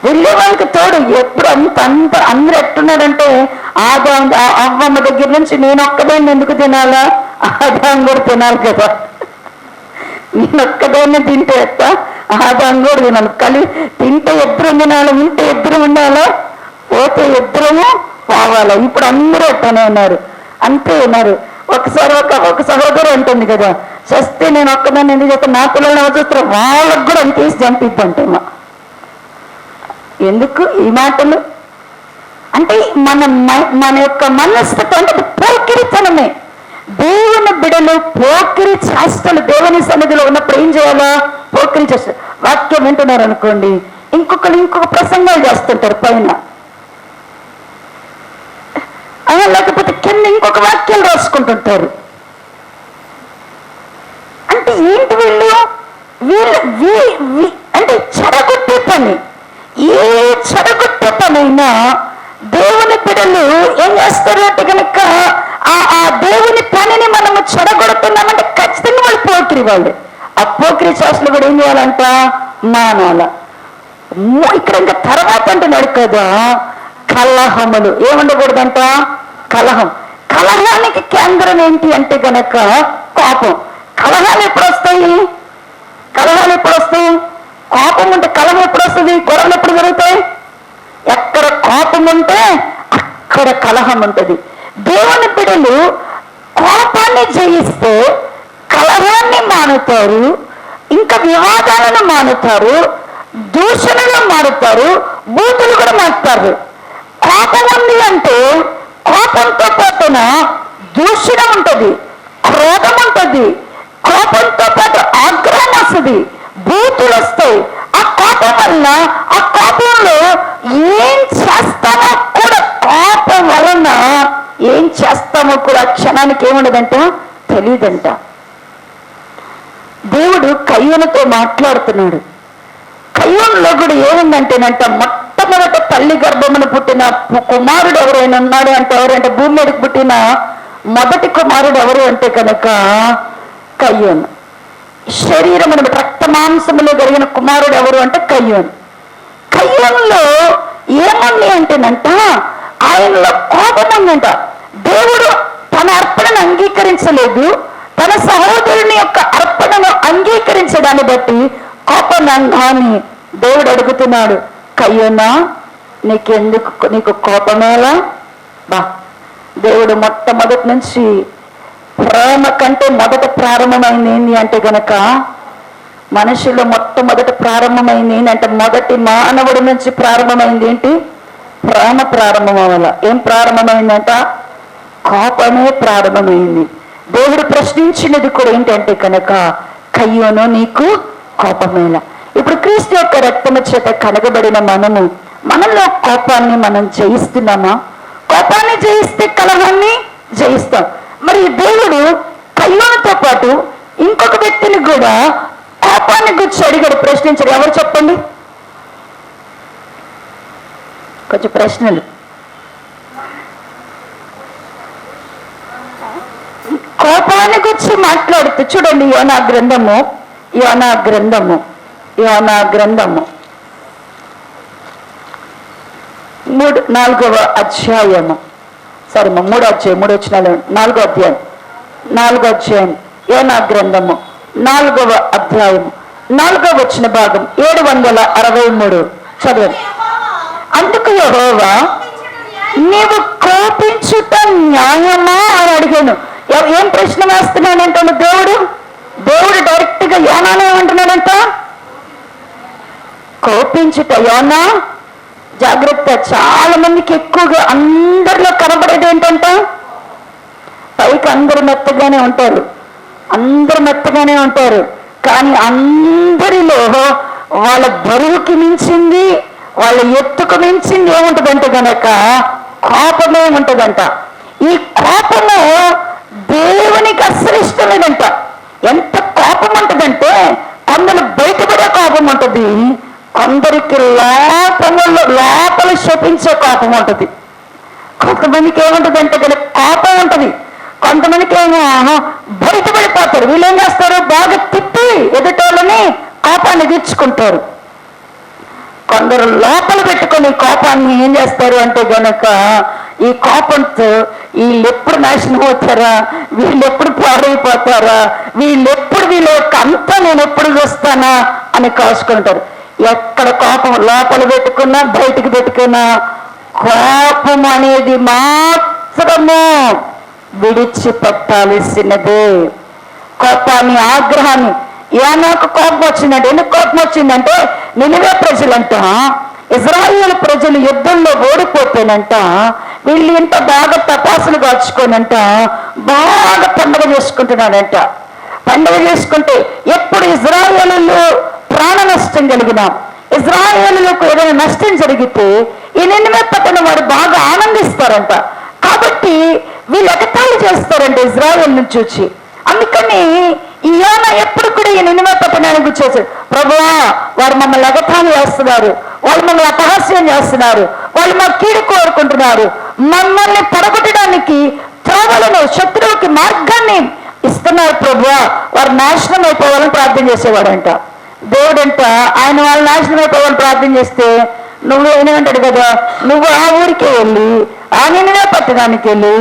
వెళ్ళే వాళ్ళకి తోడు. ఎప్పుడు అందరూ ఎట్టున్నారంటే, అవ్వమ్మ దగ్గర నుంచి నేను ఒక్కదాన్ని ఎందుకు తినాలా? ఆదాం కూడా తినాలి కదా. నేను ఒక్కదాన్ని తింటే ఎత్త, ఆదాం కూడా తినాలి. తింటే ఇద్దరు తినాలి, ఉంటే ఇద్దరు ఉండాలా, పోతే ఇద్దరము పోవాలా. ఇప్పుడు అందరూ ఎట్టనే ఉన్నారు, అంతే ఉన్నారు. ఒకసారి ఒక సహోదరు ఉంటుంది కదా, చేస్తే నేను ఒక్కదాన్ని ఎందుకు చేస్తాను, నా పిల్లల్ని ఎవరు చూస్తారు, వాళ్ళకు కూడా అని తీసి చంపిద్దంటే. ఎందుకు ఈ మాటలు అంటే? మన యొక్క మనస్తత్వం అంటే పోకిరితనమే. దేవుని బిడలు పోకిరి చేష్టలు దేవుని సన్నిధిలో ఉన్నప్పుడు ఏం చేయాలా? పోకిరి చేస్తారు. వాక్యం వింటున్నారు అనుకోండి, ఇంకొక ప్రసంగాలు చేస్తుంటారు పైన, లేకపోతే కింద ఇంకొక వాక్యాలు రాసుకుంటుంటారు. అంటే ఏంటి వీళ్ళు అంటే చెడగొట్టే పని. ఏ చెడగొట్టే పనైనా దేవుని బిడ్డలు ఏం చేస్తారు అంటే కనుక, ఆ దేవుని పనిని మనము చెడగొడుతున్నామంటే ఖచ్చితంగా వాళ్ళు పోకిరి వాళ్ళు. ఆ పోకిరి చేష్టలు కూడా ఏం చేయాలంట? మానాల. ఇక్కడ ఇంకా తర్వాత అంటున్నాడు కదా, కలహములు ఏముండకూడదంట? కలహం. కలహానికి కేంద్రం ఏంటి అంటే గనక కోపం. కలహాలు ఎప్పుడు వస్తాయి? కోపం ఉంటే కలహం ఎప్పుడు వస్తుంది? గొడవలు ఎప్పుడు జరుగుతాయి? ఎక్కడ కోపం ఉంటే అక్కడ కలహం ఉంటుంది. దేవుని బిడ్డలు కోపాన్ని జయిస్తే కలహాన్ని మానుతారు, ఇంకా వివాదాలను మానుతారు, దూషణలు మారుతారు, బూతులు కూడా మారుతారు. కోపం ఉంది అంటే కోపంతో పాటున దూషణ ఉంటుంది, క్రోధం ఉంటుంది, కోపంతో పాటు ఆగ్రహం వస్తుంది, బూతులు వస్తాయి. ఆ కోపం వల్ల, ఆ కోపంలో ఏం చేస్తామో కూడా, కోపం వలన ఏం చేస్తామో కూడా క్షణానికి ఏముండదంట, తెలియదంట. దేవుడు కయ్యూనుతో మాట్లాడుతున్నాడు. కయ్యూనులో కూడా ఏముందంటేనంట, మొట్టమొదట తల్లి గర్భమును పుట్టిన కుమారుడు ఎవరైనా ఉన్నాడు అంటే ఎవరంటే, భూమి మీదకి పుట్టిన మొదటి కుమారుడు ఎవరు అంటే కనుక కయ్యూను. శరీరమును రక్త మాంసములో కలిగిన కుమారుడు ఎవరు అంటే కయ్యూను. కయ్యూనులో ఏముంది అంటేనంట, ఆయనలో కోపం ఉందంట. దేవుడు తన అర్పణను అంగీకరించలేదు, తన సహోదరుని యొక్క అర్పణను అంగీకరించడాన్ని బట్టి కోపనంగాని దేవుడు అడుగుతున్నాడు, కయ్యూనా నీకు కోపమేలా? దేవుడు మొట్టమొదటి నుంచి ప్రేమ కంటే మొదట ప్రారంభమైంది ఏంటి అంటే గనక, మనుషులు మొట్టమొదట ప్రారంభమైంది ఏంటంటే, మొదటి మానవుడి నుంచి ప్రారంభమైంది ఏంటి? ప్రేమ ప్రారంభం అవ్వాల. ఏం ప్రారంభమైందంట? కోపమే ప్రారంభమైంది. దేవుడు ప్రశ్నించినది కూడా ఏంటంటే కనుక, కయ్యూను నీకు కోపమేలా? ఇప్పుడు క్రీస్తు యొక్క రక్తము చేత కడగబడిన మనలో కోపాన్ని మనం జయిస్తున్నామా? కోపాన్ని జయిస్తే కలహాన్ని జయిస్తాం. మరి దేవుడు కయ్యూనుతో పాటు ఇంకొక వ్యక్తిని కూడా కోపాన్ని గురించి అడిగాడు, ప్రశ్నించాడు. ఎవరు చెప్పండి? కొంచెం ప్రశ్నలు. కోపాన్ని గురించి మాట్లాడుతూ చూడండి, యోనా గ్రంథము 4వ అధ్యాయము, సారీ 3వ అధ్యాయం, 3 వచనాలు, 4వ అధ్యాయం, 4వ అధ్యాయం, యోనా గ్రంథము 4వ అధ్యాయం 4వ వచన భాగం 763 చదవండి. అందుకు యెహోవా, నీవు కోపించుట న్యాయమా అని అడిగాను. ఏం ప్రశ్న వేస్తున్నాడంటాను దేవుడు? దేవుడు డైరెక్ట్ గా యోనానే ఏమంటున్నాడంట? కోపించుట. యోనా జాగ్రత్త. చాలా మందికి ఎక్కువగా అందరిలో కనబడేది ఏంటంట? పైకి అందరు మెత్తగానే ఉంటారు, అందరు మెత్తగానే ఉంటారు, కానీ అందరిలో వాళ్ళ బరువుకి మించింది, వాళ్ళ ఎత్తుకు మించింది ఏముంటుందంటే గనక కోపమే ఉంటుందంట. ఈ కోపము దేవునికి అస్సలు ఇష్టం లేదంట. ఎంత కోపం ఉంటుందంటే కొందరు బయటపడే కోపం ఉంటుంది, కొందరికి లోపల శపించే కోపం ఉంటుంది. కొంతమందికి ఏముంటుందంటే కనుక కోపం ఉంటుంది, కొంతమందికి ఏమో బయటపడిపోతారు. వీళ్ళు ఏం చేస్తారు? బాగా తిప్పి ఎదుటోళ్ళని కోపాన్ని తీర్చుకుంటారు. కొందరు లోపల పెట్టుకొని కోపాన్ని ఏం చేస్తారు అంటే గనక ఈ కోపంతో వీళ్ళెప్పుడు నాశనం అవుతారా, వీళ్ళెప్పుడు పాడైపోతారా, వీళ్ళ యొక్క అంతా నేను ఎప్పుడు చూస్తానా అని కాసుకుంటారు. ఎక్కడ కోపం లోపల పెట్టుకున్నా బయటికి పెట్టుకున్నా కోపం అనేది మాత్రము విడిచిపెట్టాల్సినదే. కోపాన్ని, ఆగ్రహాన్ని. నాకు కోపం వచ్చిందంటే, ఎందుకు కోపం వచ్చిందంటే నినివే ప్రజలంట, ఇజ్రాయేల్ ప్రజలు యుద్ధంలో ఓడిపోతేనంట వీళ్ళు ఇంత బాగా తపాసులు కాచుకోనంట బాగా పండుగ చేసుకుంటున్నాడంట. పండుగ చేసుకుంటే ఎప్పుడు ఇజ్రాయేలులో ప్రాణ నష్టం కలిగిన, ఇజ్రాయేలులకు ఏదైనా నష్టం జరిగితే ఈ నినివే పట్టణం వారు బాగా ఆనందిస్తారంట. కాబట్టి వీళ్ళు ఎగతాళి చేస్తారంట ఇజ్రాయేల్ నుంచి వచ్చి. అందుకని ఈ యోనా ఎప్పుడు కూడా ఈ నినివే పట్టణానికి వచ్చేసాడు. ప్రభువా, వారు మమ్మల్ని ఎగతాళి చేస్తున్నారు, వాళ్ళు మమ్మల్ని అపహాస్యం చేస్తున్నారు, వాళ్ళు మా కీడు కోరుకుంటున్నారు, మమ్మల్ని పడగొట్టడానికి త్రోవలను, శత్రువుకి మార్గాన్ని ఇస్తున్నారు ప్రభువా, వారు నాశనం అయిపోవాలని ప్రార్థన చేసేవాడంట. దేవుడంట ఆయన వాళ్ళు నాశనం అయిపోవాలని ప్రార్థన చేస్తే నువ్వు ఏమంటాడు కదా, నువ్వు ఆ ఊరికి వెళ్ళి ఆ నినివే పట్టణానికి వెళ్ళి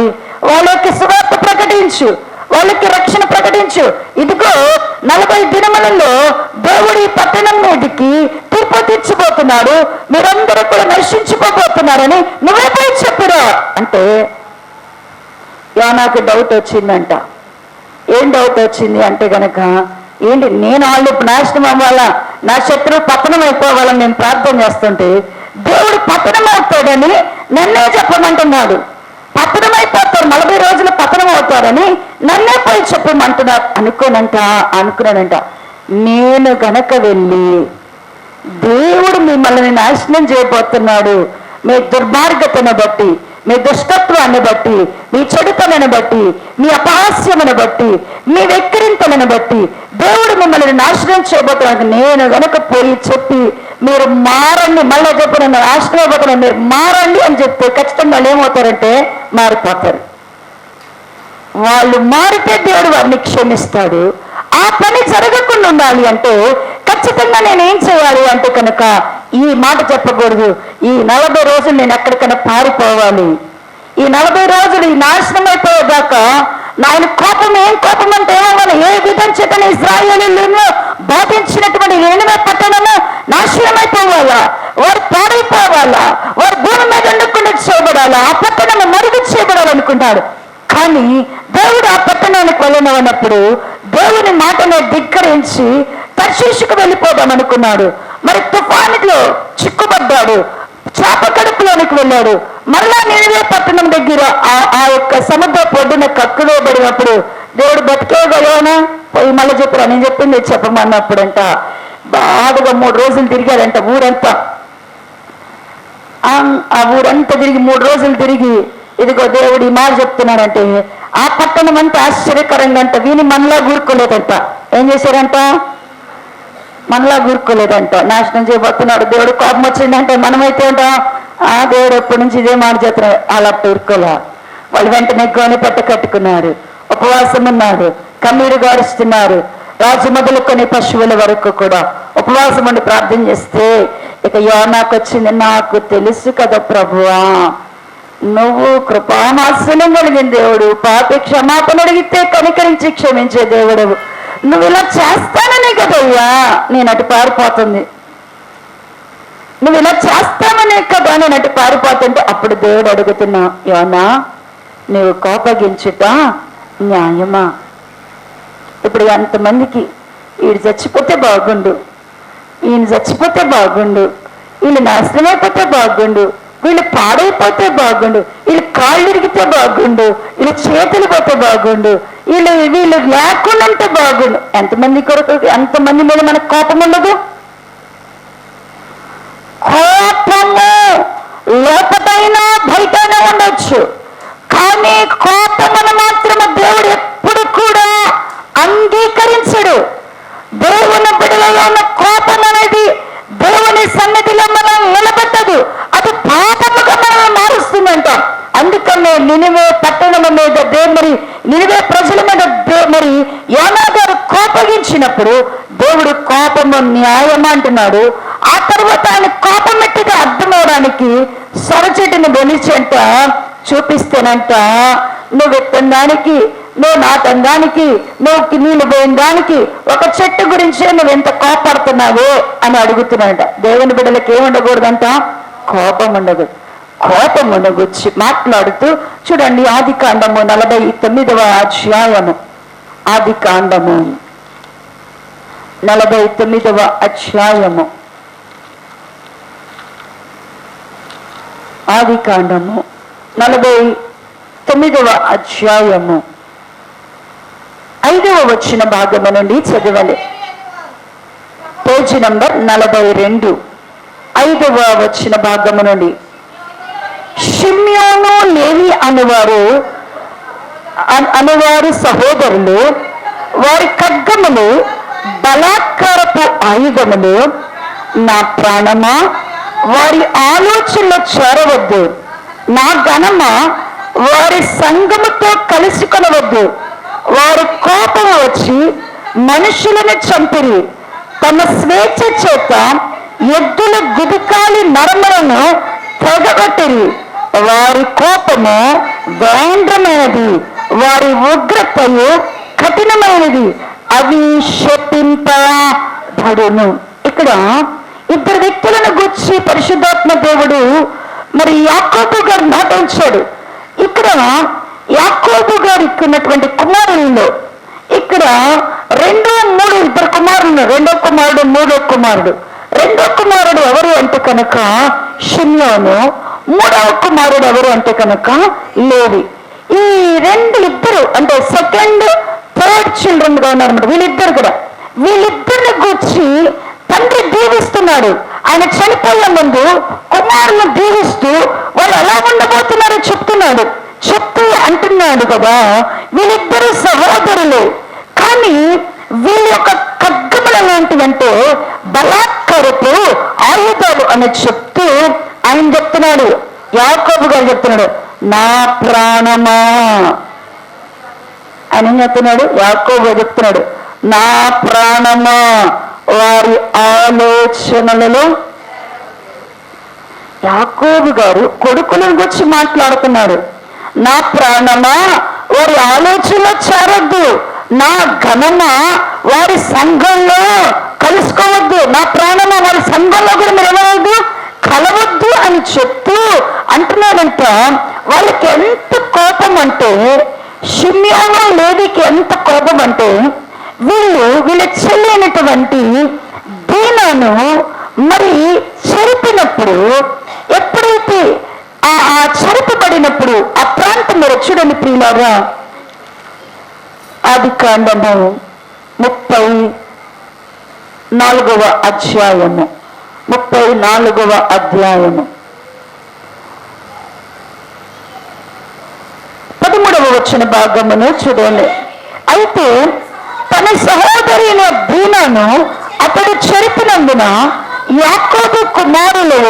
వాళ్ళకి సువార్త ప్రకటించు, వాళ్ళకి రక్షణ ప్రకటించు. ఇదిగో 40 దినములలో దేవుడు ఈ పట్టణం మీదకి తీర్పు తీర్చిపోతున్నాడు, మీరందరూ కూడా నశించిపోతున్నారని నువ్వే పోయి చెప్పురా అంటే యోనాకు డౌట్ వచ్చిందంట. ఏం డౌట్ వచ్చింది అంటే గనక, ఏంటి నేను వాళ్ళు నాశనం అవ్వాలా, నా శత్రువు పతనం అయిపోవాలని నేను ప్రార్థన చేస్తుంటే దేవుడు పతనం అవుతాడని నన్నే చెప్పమంటున్నాడు. పతనం అయిపోతారు, 40 రోజులు పతనం అవుతారని నన్నే పోయి చెప్పమంటున్నారు అనుకున్నానంట. నేను గనక వెళ్ళి దేవుడు మిమ్మల్ని నాశనం చేయబోతున్నాడు, మీ దుర్మార్గతను బట్టి, మీ దుష్టత్వాన్ని బట్టి, మీ చెడుతలను బట్టి, మీ అపహాస్యమును బట్టి, మీ వెక్కిరింతలను బట్టి దేవుడు మిమ్మల్ని నాశనం చేయబోతున్నాడు. నేను గనక పోయి చెప్పి మీరు మారండి, మళ్ళీ చెప్పి నన్ను నాశనం అయిపోతున్నాను, మీరు మారండి అని చెప్తే ఖచ్చితంగా వాళ్ళు ఏమవుతారంటే మారిపోతారు. వాళ్ళు మారితే దేవుడు వారిని క్షమిస్తాడు. ఆ పని జరగకుండా ఉండాలి అంటే ఖచ్చితంగా నేనేం చేయాలి అంటే కనుక ఈ మాట చెప్పకూడదు, ఈ 40 రోజులు నేను ఎక్కడికైనా పారిపోవాలి, ఈ 40 రోజులు ఈ నాశనం అయిపోయేదాకా నాయన కోపం, ఏం కోపం అంటే ఏమవ్వాలి, ఏ విధం చేతనే ఇశ్రాయేలీయులను బాధించినటువంటి నినివే పట్టణము నాశనం అయిపోవాలా, వారు పాడైపోవాలా, వారు భూమి మీద ఉండకుండా చేయబడాలా, ఆ పట్టణము మరుగు చేయబడాలనుకుంటాడు. కానీ దేవుడు ఆ పట్టణానికి వెళ్ళనప్పుడు దేవుని మాటను ధిక్కరించి తర్షీషుకు వెళ్ళిపోదాం అనుకున్నాడు. మరి తుఫానులో చిక్కుబడ్డాడు, చేప కడుపులోనికి వెళ్ళాడు. మరలా నినివే పట్టణం దగ్గర ఆ యొక్క సముద్ర పొడ్డున కక్కువేయబడినప్పుడు దేవుడు బతికేయగలనా పోయి మళ్ళీ చెప్పారు, నేను చెప్పింది చెప్పమన్నప్పుడంట బాగా 3 రోజులు తిరిగాడంట ఊరంతా. ఆ ఊరంతా తిరిగి 3 రోజులు తిరిగి ఇదిగో దేవుడు ఈ మాట చెప్తున్నాడంటే ఆ పట్టణం అంతా ఆశ్చర్యకరంగా అంట వీని మనలా గూరుకోలేదంట. ఏం చేశారంట? మనలా గూరుకోలేదంట. నాశనం చేయబోతున్నాడు, దేవుడు కోపం వచ్చిందంటే మనమైతే ఉంటాం, ఆ దేవుడు ఎప్పటి నుంచి ఇదే మాట చేస్తున్నారు, అలా ఊరుకోలే. వాళ్ళు వెంటనే గోనె పట్ట కట్టుకున్నారు, ఉపవాసం ఉన్నారు, కన్నీరు గారుస్తున్నారు. రాజు మొదలుకొని పశువుల వరకు కూడా ఉపవాసం ఉండి ప్రార్థన చేస్తే ఇక యోనాకు వచ్చింది, నాకు తెలుసు కదా ప్రభువా, నువ్వు కృపామాత్సల్యం కలిగిన దేవుడు, పాపి క్షమాపణ అడిగితే కనికరించి క్షమించే దేవుడు, నువ్వు ఇలా చేస్తాననే కదయ్యా నేను అటు పారిపోతుంది, నువ్వు ఇలా చేస్తాననే కదా నేను అటు పారిపోతుంటే అప్పుడు దేవుడు అడుగుతున్నా, యోనా నీవు కోపగించుట న్యాయమా? ఇప్పుడు అంతమందికి వీడు చచ్చిపోతే బాగుండు, ఈయన చచ్చిపోతే బాగుండు, వీళ్ళు నాశనం అయిపోతే బాగుండు, వీళ్ళు పాడైపోతే బాగుండు, వీళ్ళు కాళ్ళు ఇరిగితే బాగుండు, వీళ్ళు చేతులు పోతే బాగుండు, వీళ్ళు లేకుండా ఉంటే బాగుండు. ఎంతమంది కొరకు ఎంతమంది మీద మనకు కోపం ఉండదు? కోపము లోపటైనా బయటైనా ఉండొచ్చు, కానీ కోపమును మాత్రమే దేవుడు ఎప్పుడు కూడా అంగీకరించడు. దేవుని బిడ్డలలో ఉన్న కోపం అనేది దేవుని సన్నిధిలో మనం నిలబెట్టదు, అది పాపముగా మనల్ని మారుస్తుందంట. అందుకనే నినివే పట్టణం మీద మరి నినివే ప్రజల మీద మరి యోనా గారు కోపగించినప్పుడు దేవుడు కోపము న్యాయం అంటున్నాడు. ఆ తర్వాత ఆయన కోపం ఎట్టిగా అర్థమవడానికి సొరచెట్టుని వెలిచంట చూపిస్తేనంట, నువ్వు ఎత్తిన దానికి, నువ్వు నాటని దానికి, నువ్వు నీళ్ళు పోయిన దానికి, ఒక చెట్టు గురించే నువ్వు ఎంత కోపడుతున్నావే అని అడుగుతున్నాడంట. దేవుని బిడ్డలకి ఏముండకూడదంట? కోపం ఉండదు. కోపం ఉండగొచ్చి మాట్లాడుతూ చూడండి, ఆది కాండము 49వ అధ్యాయము, ఆది కాండము 49వ అధ్యాయము, ఆది కాండము 49వ అధ్యాయము 5వ వచ్చిన భాగము నుండి చదవాలి. పేజీ నంబర్ 42, 5వ వచ్చిన భాగము నుండి. షిమ్యోను లేవి అనువారు సహోదరులు వారి ఖడ్గములు బలాత్కారపు ఆయుధములు, నా ప్రాణమా వారి ఆలోచనలో చేరవద్దు, నా ఘనమా వారి సంగముతో కలుసుకొనవద్దు. వారి కోపం వచ్చి మనుషులను చంపిరి, తమ స్వేచ్ఛ చేత ఎద్దుల గుదికాలి నరములను తెగగొట్టిరి. వారి కోపము వేంద్రమైనది, వారి ఉగ్రతయు కఠినమైనది, అవి శపింపబడును. ఇక్కడ ఇద్దరు వ్యక్తులను గురించి పరిశుద్ధాత్మ దేవుడు మరి యాకోబు గారు నాటించాడు. ఇక్కడ యాకోబు గారికి ఉన్నటువంటి కుమారుల్లో ఇక్కడ 2, 3 ఇద్దరు కుమారులు, రెండో కుమారుడు, మూడో కుమారుడు. రెండో కుమారుడు ఎవరు అంటే కనుక షిమ్యోను, మూడవ కుమారుడు ఎవరు అంటే కనుక లేవి. ఈ ఇద్దరు అంటే సెకండ్, థర్డ్ చిల్డ్రన్ గా ఉన్నారన్నమాట వీళ్ళిద్దరు కూడా. వీళ్ళిద్దరిని గూర్చి తండ్రి దీవిస్తున్నాడు. ఆయన చనిపోయే ముందు కుమారులను దీవిస్తూ వాళ్ళు ఎలా ఉండబోతున్నారో చెప్తున్నాడు. చెప్తూ అంటున్నాడు కదా, వీళ్ళిద్దరు సహోదరులు, కానీ వీళ్ళ యొక్క ఖడ్గములు ఎలాంటివంటే బలాత్కారపు ఆయుధాలు అని చెప్తూ ఆయన చెప్తున్నాడు. యాకోబు గారు చెప్తున్నాడు, నా ప్రాణమా. ఆయన ఏం చెప్తున్నాడు? యాకోబు గారు చెప్తున్నాడు, నా ప్రాణమా వారి ఆలోచనలలో. యాకోబు గారు కొడుకులను గురించి మాట్లాడుతున్నాడు. నా ప్రాణమా వారి ఆలోచనలో చేరొద్దు, నా ఘనమా వారి సంఘంలో కలుసుకోవద్దు, నా ప్రాణమా వారి సంఘంలో కూడా మీరు ఎవరవద్దు, కలవద్దు అని చెప్తూ అంటున్నాడంట. వాళ్ళకి ఎంత కోపం అంటే, షిమ్యోను లేవికి ఎంత కోపం అంటే, వీళ్ళ చెల్లైనటువంటి దీనాను మరి చెరిపినప్పుడు, ఎప్పుడైతే ఆ చెరపబడినప్పుడు ఆ ప్రాంతంలో చూడండి ప్రియులారా, ఆది కాండము 34వ అధ్యాయము, 34వ అధ్యాయము 13వ వచ్చిన భాగమును చూడండి. అయితే తన సహోదరి దీనాను అతడు చెరిపినందున యాకోబు కుమారులు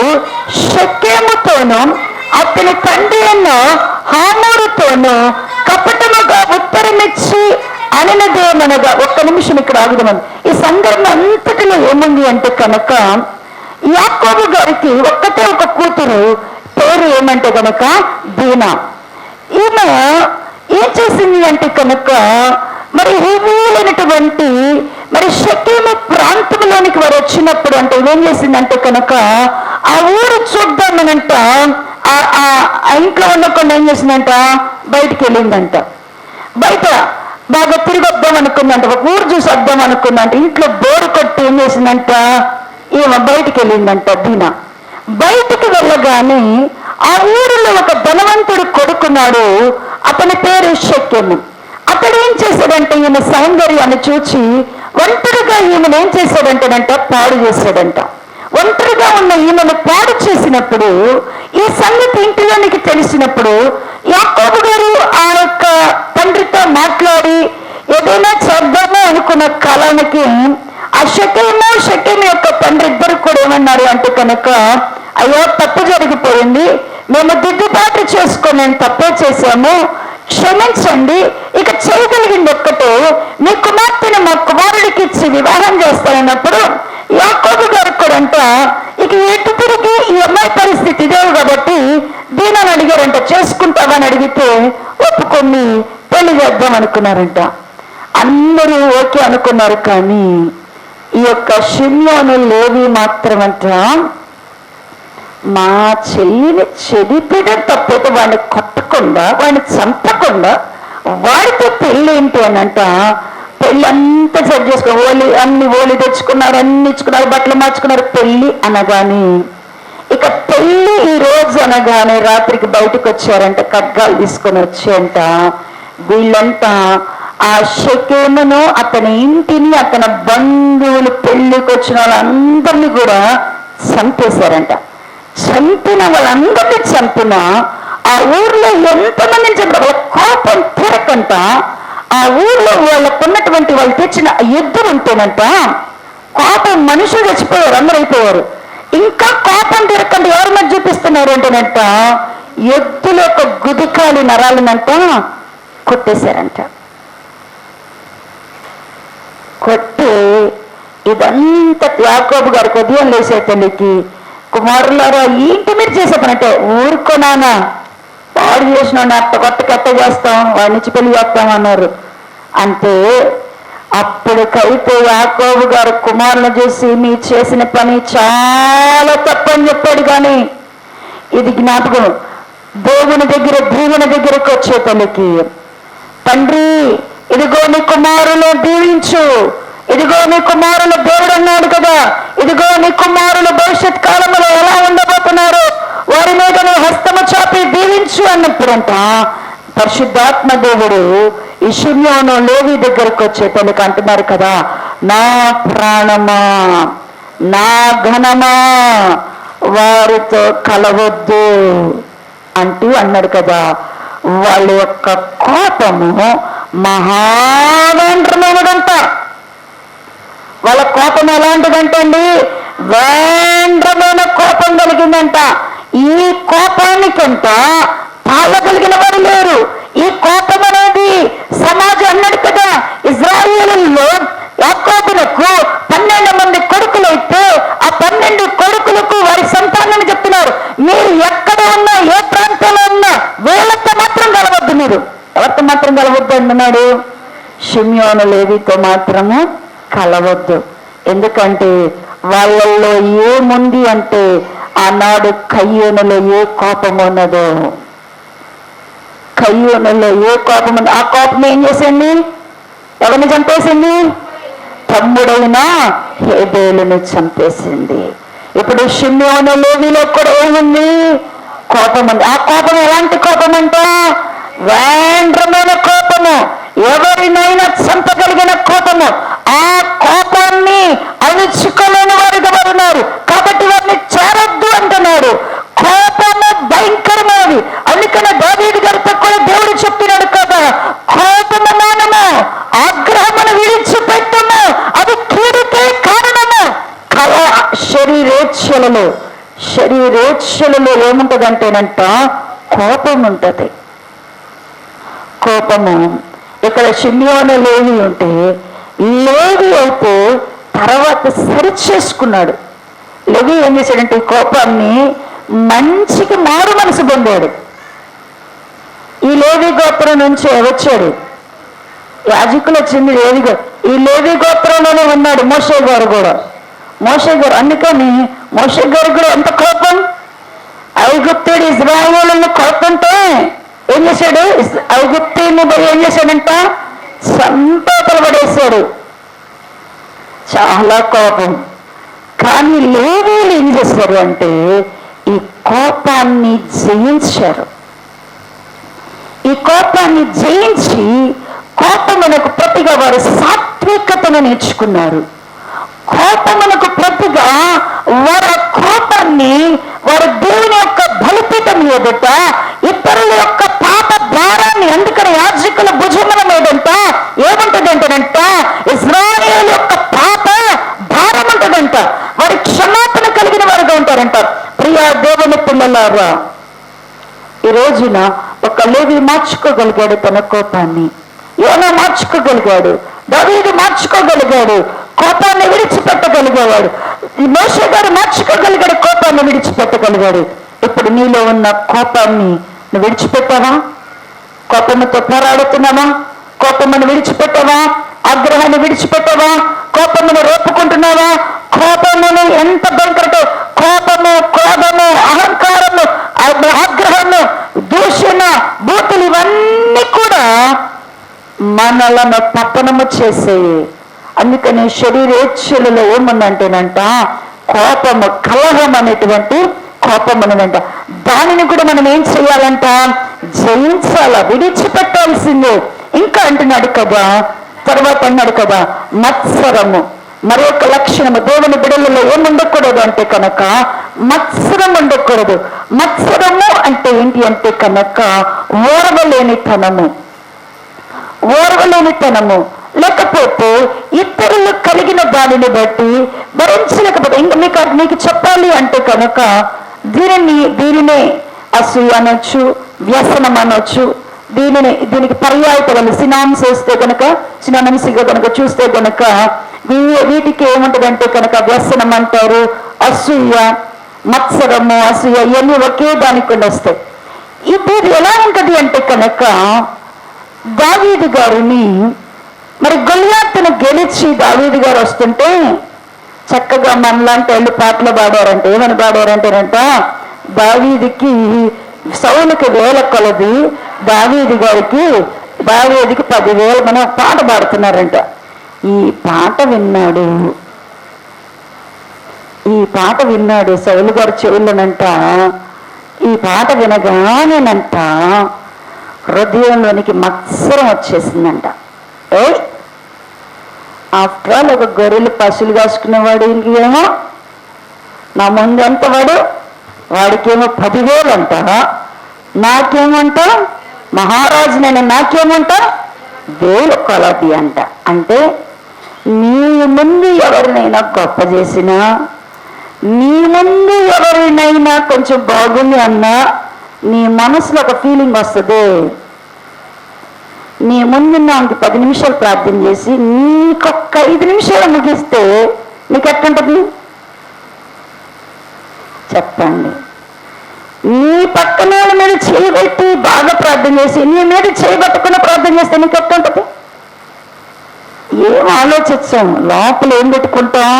షెకెముతోను అతని తండ్రి అయిన హామోరుతోను కపటముగా ఉత్తరమిచ్చి అనినదేమనగా. ఒక్క నిమిషం ఇక్కడ ఆగుదామని. ఈ సంఘటన అంతటిలో ఏముంది అంటే కనుక, యాకోబు గారికి ఒక్కటే ఒక కూతురు, పేరు ఏమంటే కనుక దీనా. ఈమె ఏం చేసింది అంటే కనుక, మరి హీవీలైనటువంటి మరి షెకెము ప్రాంతంలోనికి వారు వచ్చినప్పుడు అంటే ఏం చేసిందంటే కనుక, ఆ ఊరు చూద్దామనంట ఆ ఇంట్లో ఉండకుండా ఏం చేసిందంట, బయటికి వెళ్ళిందంట. బయట బాగా తిరిగి వద్దాం అనుకుందంట, ఒక ఊరు చూసి వద్దాం అనుకుందంట. ఇంట్లో బోరు కొట్టి ఏం చేసిందంట, ఈమె బయటికి వెళ్ళిందంట. దీనా బయటికి వెళ్ళగానే ఆ ఊరిలో ఒక ధనవంతుడు కొడుకున్నాడు, అతని పేరు షెకెము. అతడు ఏం చేశాడంటే ఈమె సౌందర్యాన్ని చూచి ఒంటరిగా ఈమెను ఏం చేశాడంటేనంట పాడు చేశాడంట. ఒంటరిగా ఉన్న ఈమెను పాడు చేసినప్పుడు ఈ సంగతి ఇంటిలోనికి తెలిసినప్పుడు యాకోబు గారు ఆ యొక్క తండ్రితో మాట్లాడి ఏదైనా చేద్దామో అనుకున్న కాలానికి ఆ షెకెము యొక్క తండ్రి ఇద్దరు కూడా ఏమన్నారు అంటే కనుక, అయ్యో తప్పు జరిగిపోయింది, మేము దిద్దుబాటు చేసుకొని నేను తప్పే చేశాము, క్షమించండి, ఇక చేయగలిగింది ఒక్కటే మీ కుమార్తెను మా కుమారుడికి ఇచ్చి వివాహం చేస్తానన్నప్పుడు యాకోబు గారు కూడా అంట ఇక ఎటు తిరిగి ఈ అమ్మాయి పరిస్థితి ఇదే కాబట్టి దీనని అడిగారంట, చేసుకుంటావని అడిగితే ఒప్పుకొని పెళ్లి చేద్దాం అనుకున్నారంట. అందరూ ఓకే అనుకున్నారు. కానీ ఈ యొక్క షిమ్యోను లేవి మాత్రమంట మా చెల్లిని చెడిపడం తప్పైతే వాడిని కొట్టకుండా వాడిని చంపకుండా వాడితో పెళ్ళి ఏంటి అనంట. పెళ్ళి అంతా సెట్ చేసుకున్నారు, ఓలి తెచ్చుకున్నారు, అన్ని ఇచ్చుకున్నారు, బట్టలు మార్చుకున్నారు. పెళ్ళి అనగానే ఇక పెళ్ళి ఈ రోజు అనగానే రాత్రికి బయటకు వచ్చారంట, ఖడ్గాలు తీసుకొని వచ్చాయంట. వీళ్ళంతా ఆ షెకెమును అతని ఇంటిని అతని బంధువులు పెళ్లికి వచ్చిన వాళ్ళందరినీ కూడా చంపేశారంట. చంపిన వాళ్ళందరినీ చంపిన ఆ ఊర్లో ఎంతమందిని చంపారు, కోపం తీరకంట ఆ ఊర్లో వాళ్ళకున్నటువంటి వాళ్ళు తెచ్చిన ఎద్దులు ఉంటేనంట కోపం మనుషులు చచ్చిపోయారు, అందరూ అయిపోయారు. ఇంకా కోపం తీరకంట ఎవరి మీద చూపిస్తున్నారు అంటేనంట ఎద్దుల యొక్క గుదికాలి నరాలనంట కొట్టేశారంట. కొట్టి ఇదంతా యాకోబు గారికి ఉదయం లేసే తల్లికి, కుమారులారా ఏంటి మీరు చేసే పని అంటే, ఊరుకోనానా పాడు చేసిన అత్త కొత్త కట్ట చేస్తాం, వాడి నుంచి పెళ్లి చేస్తాం అన్నారు. అంటే అప్పటికైతే యాకోబు గారు కుమారులను చూసి మీ చేసిన పని చాలా తప్పని చెప్పాడు. కానీ ఇది జ్ఞాపకం, దేవుని దగ్గరకు వచ్చే తల్లికి, తండ్రి ఇదిగో నీ కుమారులు దీవించు, ఇదిగో నీ కుమారులు దేవుడు అన్నాడు కదా, ఇదిగో నీ కుమారులు భవిష్యత్ కాలంలో ఎలా ఉండబోతున్నారు, వారి మీద నువ్వు హస్తము చాపి దీవించు అన్నప్పుడంట పరిశుద్ధాత్మ దేవుడు ఈ షిమ్యోను లేవి దగ్గరకు వచ్చే తనకు అంటున్నారు కదా, నా ప్రాణమా నా ఘనమా వారితో కలవద్దు అంటూ అన్నాడు కదా. వాళ్ళ యొక్క కోపము మహావేంద్రమైనదంట. వాళ్ళ కోపం ఎలాంటిదంటే అండి, వేంద్రమైన కోపం కలిగిందంట. ఈ కోపానికంట తాళగలిగిన వారు లేరు. ఈ కోపం అనేది సమాజం అన్నాడు కదా, ఇజ్రాయేలులో యాకోబులకు 12 మంది కొడుకులైతే ఆ 12 కొడుకులకు వారి సంతానాన్ని చెప్తున్నారు, మీరు ఎక్కడ ఉన్నా ఏ ప్రాంతంలో ఉన్నా వీళ్ళతో మాత్రం కలవద్దు, మీరు ఎవరితో మాత్రం కలవద్దు అన్నాడు, షిమ్యోను లేవితో మాత్రము కలవద్దు. ఎందుకంటే వాళ్ళల్లో ఏముంది అంటే ఆనాడు కయ్యోనులో ఏ కోపం ఉన్నదో, కయ్యోనులో ఏ కోపం ఉంది, ఆ కోపం ఏం చేసింది, ఎవరిని చంపేసింది, తమ్ముడైన హేబేలుని చంపేసింది. ఇప్పుడు షిమ్యోను లేవిలో కూడా ఏముంది, కోపం ఉంది. ఆ కోపం ఎలాంటి కోపం అంటే వేంద్రమైన కోపము, ఎవరినైనా చంపగలిగిన కోపము. ఆ కోపాన్ని అణుచుకోలేని వారిగా ఉన్నారు కాబట్టి వారిని చేరొద్దు అంటున్నాడు. కోపము భయంకరమైనది. అందుకనే దావీదు గారితో కూడా దేవుడు చెప్తున్నాడు కదా, కోపము మానము, ఆగ్రహమును విడిచిపెట్టుము, అది కీడుకే కారణము. శరీరేచ్ఛలలో ఏముంటదంటేనంట కోపం ఉంటది. కోపము ఇక్కడ షిమ్యోను లేవి ఉంటే, లేవి అయితే తర్వాత సరి చేసుకున్నాడు. లేవి ఏం చేశాడంటే ఈ కోపాన్ని మంచికి మారు మనసు పొందాడు. ఈ లేవి గోత్రం నుంచి వచ్చాడు, యాజకులు వచ్చింది లేవి గోత్రం, ఈ లేవి గోత్రంలోనే ఉన్నాడు మోషే గారు కూడా. మోషే గారు అందుకని మోషే గారు కూడా ఎంత కోపం, ఐగుప్తుడు ఇజ్రాయేలును కోపంతో ఏం చేశాడు, ఐగుప్తుని ఏం చేశాడంట సంపేతలు పడేశాడు. చాలా కోపం. కానీ లేవీయులు ఏం చేశారు అంటే ఈ కోపాన్ని జయించారు. ఈ కోపాన్ని జయించి కోపమునకు ప్రతిగా వారు సాత్వికతను నేర్చుకున్నారు. కోపమునకు ప్రతిగా వారి కోపాన్ని వారు దేవుని యొక్క బలిపీఠం ఎదుట ఇతరుల యొక్క పాప భారాన్ని, అందుకని యాజకుల భుజముల మీదంట ఏముంటుందంటేనంట ఇశ్రాయేలు యొక్క పాప భారం ఉంటుందంట. వారి క్షమాపణ కలిగిన వారుగా ఉంటారంట. ప్రియా దేవుని పిల్లలారా, ఈ రోజున ఒక లేవి మార్చుకోగలిగాడు తన కోపాన్ని, యోనా మార్చుకోగలిగాడు, దావీదు మార్చుకోగలిగాడు, కోపాన్ని విడిచిపెట్టగలిగేవాడు, మోషే గారు మార్చుకోగలిగాడు, కోపాన్ని విడిచిపెట్టగలిగాడు. ఇప్పుడు నీలో ఉన్న కోపాన్ని నువ్వు విడిచిపెట్టావా? కోపముతో పోరాడుతున్నావా? కోపమును విడిచిపెట్టావా? ఆగ్రహాన్ని విడిచిపెట్టావా? కోపమును రేపుకుంటున్నావా? కోపమును ఎంత భయంకరత! కోపము, క్రోధము, అహంకారము, ఆగ్రహము, దూషణ, బూతులు ఇవన్నీ కూడా మనలను పతనము చేసేవి. అందుకని శరీరేచ్ఛలలో ఏముందంటేనంట కోపము, కలహం అనేటువంటి కోపమునంట. దానిని కూడా మనం ఏం చేయాలంట? జయించాలా, విడిచిపెట్టాల్సిందే. ఇంకా అంటున్నాడు కదా, తర్వాత అన్నాడు కదా మత్సరము. మరొక లక్షణము దేవుని బిడ్డలలో ఏముండకూడదు అంటే కనుక మత్సరం ఉండకూడదు. మత్సరము అంటే ఏంటి అంటే కనుక ఓర్వలేనితనము, ఓర్వలేనితనము, లేకపోతే ఇతరులు కలిగిన దానిని బట్టి భరించలేకపోతే. ఇంకా మీకు చెప్పాలి అంటే కనుక దీనినే అసూయ అనొచ్చు, వ్యసనం అనొచ్చు. దీనికి పర్యాయ పదాలు సినామ్స్ వస్తే కనుక, సినానమ్స్గా కనుక చూస్తే కనుక వీటికి ఏముంటదంటే కనుక వ్యసనం అంటారు, అసూయ, మత్సరము, అసూయ, ఇవన్నీ ఒకే దానికి వస్తాయి. ఇది ఎలా ఉంటది అంటే కనుక దావీదు గారిని మరి గొల్యాతును గెలిచి దావీదు గారు వస్తుంటే చక్కగా మనలాంటి వాళ్ళు పాటలు పాడారంటే ఏమని పాడారంటేనంట, దావీదికి సౌలుకి 1000 కొలది, దావీదు గారికి 10,000 మన పాట పాడుతున్నారంట. ఈ పాట విన్నాడు సౌలు గారి చెవులనంట. ఈ పాట వినగానేనంట హృదయంలోనికి మత్సరం వచ్చేసిందంట. ఆఫ్టర్ ఆల్ ఒక గొర్రెలు పశువులు కాసుకునేవాడు ఇంకేమో నా ముందు ఎంత వాడికేమో 10,000 అంట, నాకేమంట మహారాజునైనా నాకేమంట 1000 కొలది అంట. అంటే నీ ముందు ఎవరినైనా గొప్ప చేసినా, నీ ముందు ఎవరినైనా కొంచెం బాగుంది అన్నా నీ మనసులో ఒక ఫీలింగ్ వస్తుంది. నీ ముందు నాకు 10 నిమిషాలు ప్రార్థన చేసి నీకొక్క 5 నిమిషాలు ముగిస్తే నీకు ఎట్లుంటుంది చెప్పండి? నీ పక్కన మీద చేయబెట్టి బాగా ప్రార్థన చేసి నీ మీద చేయబెట్టుకున్న ప్రార్థన చేస్తే నీకు ఎట్లుంటుంది? ఏం ఆలోచించాం, లోపల ఏం పెట్టుకుంటాం?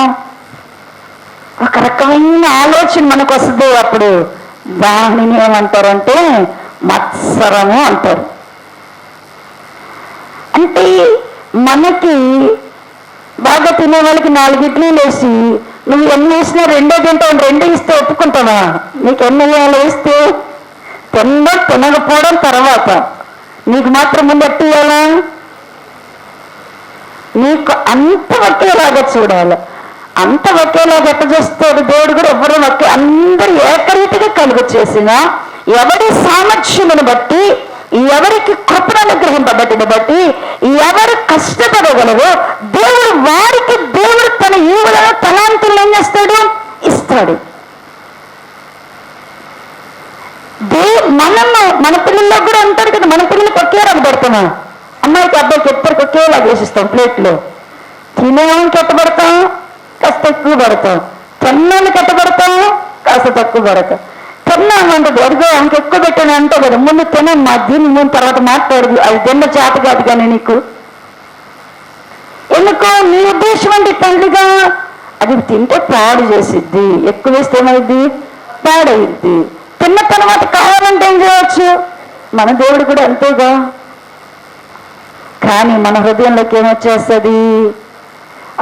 ఒక రకమైన ఆలోచన మనకు వస్తుంది. అప్పుడు దానిని ఏమంటారంటే మత్సరము అంటారు. అంటే మనకి బాగా తినే వాళ్ళకి 4 ఇడ్లీలు వేసి నువ్వు ఎన్ని వేసినా 2 తింటావు, 2 ఇస్తే ఒప్పుకుంటావా? నీకు ఎన్ని వేస్తే తినకపోవడం తర్వాత నీకు మాత్రం ముందు ఎట్టియాలా? నీకు అంత ఒకేలాగా చూడాలి. అంత ఒకేలాగా ఎట్ట చూస్తాడు దేవుడు కూడా? ఎవరు అందరూ ఏకరీతిగా కలుగు చేసిన ఎవరి సామర్థ్యమును బట్టి, ఎవరికి కృపను అనుగ్రహింపబట్టిన బట్టి ఎవరు కష్టపడగలరో దేవుడు తన ఈవులను తలాంతులను ఏం చేస్తాడు? ఇస్తాడు. మన పిల్లల్లో కూడా అంటారు కదా, మన పిల్లలకి ఒకే రంగు పెడతామా? అమ్మాయికి అబ్బాయికి ఇద్దరికి ఒకేలా వేసిస్తాం ప్లేట్లో. తినేవాళ్ళకి ఎట్టబడతాం, కాస్త ఎక్కువ పడతాం. తిన్నాళ్ళకి ఎట్టబడతాం, కాస్త తక్కువ పడతాం. తిన్నామంటది అదిగో ఇంక ఎక్కువ పెట్టాను అంటావు కదా, ముందు తినమ్మా, దీన్ని ముందు తర్వాత మాట్లాడు, అది తిన్న చేత కాదు కానీ నీకు. ఎందుకో నీ ఉద్దేశం అంటే తండ్రిగా అది తింటే పాడు చేసిద్ది, ఎక్కువ వేస్తే ఏమైద్ది? పాడయిద్ది. తిన్న తర్వాత కావాలంటే ఏం చేయవచ్చు? మన దేవుడు కూడా అంతేగా. కానీ మన హృదయంలోకి ఏమొచ్చేస్తుంది?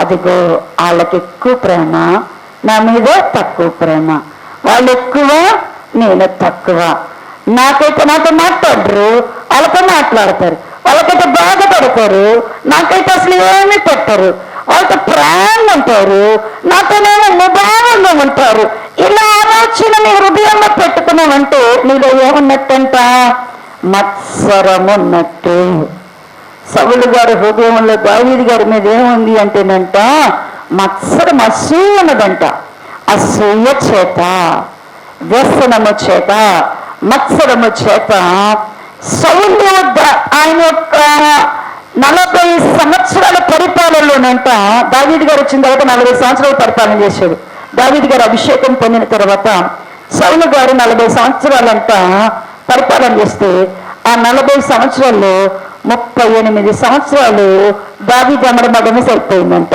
అదిగో వాళ్ళకి ఎక్కువ ప్రేమ, నా మీద తక్కువ ప్రేమ, వాళ్ళు ఎక్కువ నేను తక్కువ, నాకైతే నాతో మాట్లాడరు, వాళ్ళతో మాట్లాడతారు, వాళ్ళకైతే బాధపడతారు, నాకైతే అసలు ఏమీ పెట్టరు, వాళ్ళతో ప్రేమ ఉంటారు, నాతోనేమో ముభావంగా ఉంటారు. ఇలా ఆలోచన నీ హృదయంలో పెట్టుకున్నావంటే నీలో ఏమున్నట్టంట? మత్సరం ఉన్నట్టు. సౌలు గారి హృదయంలో దావీదు గారి మీద ఏముంది అంటేనంట మత్సరం, అసూయ ఉన్నదంట. అసూయ చేత, వ్యసనము చేత, మత్సరము చేత సౌలు ఆయన యొక్క 40 సంవత్సరాల పరిపాలనలోనంట, దావీదు గారు వచ్చిన తర్వాత 40 సంవత్సరాలు పరిపాలన చేశాడు. దావీదు గారు అభిషేకం పొందిన తర్వాత సౌలు గారు 40 సంవత్సరాలంట పరిపాలన చేస్తే ఆ 40 సంవత్సరాల్లో 38 సంవత్సరాలు దావీదు అమరమగమే సరిపోయిందంట.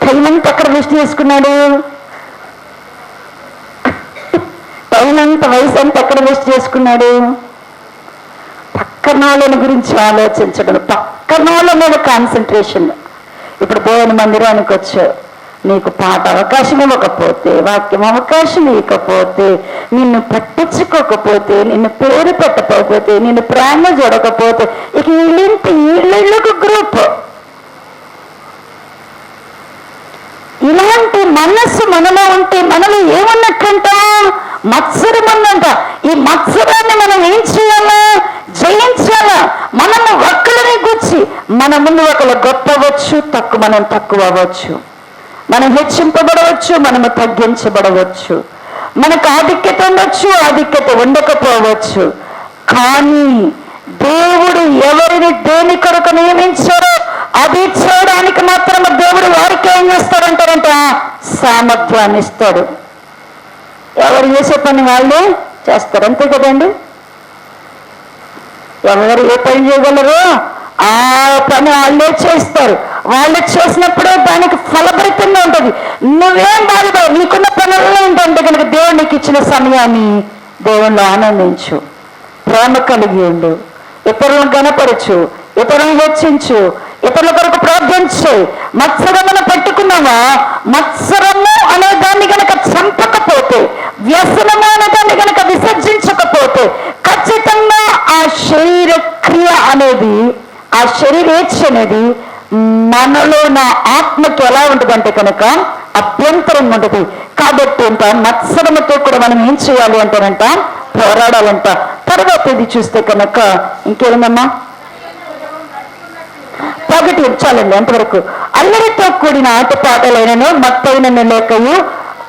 టైమంతా అక్కడ వేస్ట్ చేసుకున్నాడు, టైమంతా వయసు అంతా ఎక్కడ వేస్ట్ చేసుకున్నాడు? పక్కనోళ్ళని గురించి ఆలోచించడం, పక్కనోళ్ళ మీద కాన్సన్ట్రేషన్. ఇప్పుడు భోజన మందిరానికి వచ్చావు, నీకు పాట అవకాశం ఇవ్వకపోతే, వాక్యం అవకాశం ఇవ్వకపోతే, నిన్ను పట్టించుకోకపోతే, నిన్ను పేరు పెట్టకపోతే, నిన్ను ప్రేమ చూడకపోతే, ఇక ఇళ్ళకు గ్రూప్. ఇలాంటి మనస్సు మనలో ఉంటే మనలో ఏమన్నట్టంట? మత్సరం ఉందంట. ఈ మత్సరాన్ని మనం ఏం చేయాలా? జయించాలా? మనము ఒక్కరిని గుచ్చి మన ముందు ఒకరు గొప్ప అవ్వచ్చు, మనం తక్కువ అవ్వచ్చు, మనం హెచ్చింపబడవచ్చు, మనము తగ్గించబడవచ్చు, మనకు ఆధిక్యత ఉండొచ్చు, ఆధిక్యత ఉండకపోవచ్చు. కానీ దేవుడు ఎవరిని దేని కొరకు నియమించారో అది చేయడానికి మాత్రం దేవుడు వారికి ఏం చేస్తాడంటారంట? సామర్థ్యాన్ని ఇస్తాడు. ఎవరు చేసే పని వాళ్ళే చేస్తారు, అంతే కదండి. ఎవరు ఏ పని చేయగలరో ఆ పని వాళ్ళే చేస్తారు. వాళ్ళు చేసినప్పుడే దానికి ఫలభరితంగా ఉంటుంది. నువ్వేం బాధపడవు, నీకున్న పనుల్లో ఏంటంటే కనుక దేవునికి ఇచ్చిన సమయాన్ని దేవుళ్ళు ఆనందించు, ప్రేమ కలిగి ఉండు, ఇతరులను గణపరచు, ఇతరులను హెచ్చించు, ఇతరుల కొరకు ప్రార్థించు. మత్సరమును పట్టుకున్నావా? మత్సరము అనే దాన్ని కనుక చంపకపోతే, వ్యసనము అనే దాన్ని కనుక విసర్జించకపోతే ఖచ్చితంగా ఆ శరీర క్రియ అనేది, ఆ శరీరేచ్ఛ అనేది మనలో నా ఆత్మకి ఎలా ఉంటుందంటే కనుక అభ్యంతరం ఉంటుంది. కాబట్టి అంట మత్సరముతో కూడా మనం ఏం చేయాలి అంటారంట? పోరాడాలంట. తర్వాత ఇది చూస్తే కనుక ఇంకేమమ్మా? పగటి చాలండి అంతవరకు. అల్లరితో కూడిన ఆటపాటలైనను, మత్తైన లేకయు,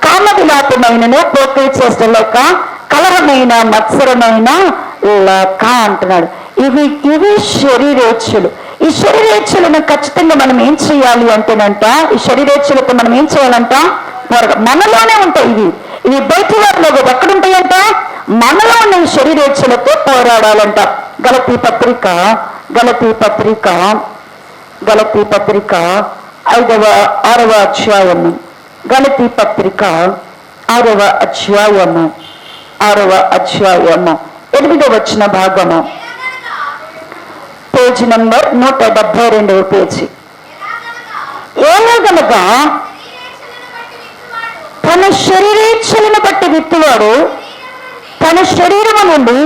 కామ విలాపమైనను, పోకై చేష్ట లేక, కలహమైన, మత్సరమైన లేక అంటున్నాడు. ఇవి శరీరేచ్ఛలు. ఈ శరీరేచ్ఛలను ఖచ్చితంగా మనం ఏం చేయాలి అంటేనంట, ఈ శరీరేచ్ఛలతో మనం ఏం చేయాలంట? మనలోనే ఉంటాయి. ఇవి బయట వారిలో ఎక్కడుంటాయంట? మనలో ఉన్న ఈ శరీరేచ్ఛలతో పోరాడాలంట. గలతీ పత్రిక 6వ అధ్యాయము, గలతీ పత్రిక 6వ అధ్యాయము 8వ వచన భాగము, పేజీ నంబర్ 172వ పేజీ. ఏమనగా తన శరీరేచ్ఛలను బట్టి విత్తువాడు తన శరీరము నుండి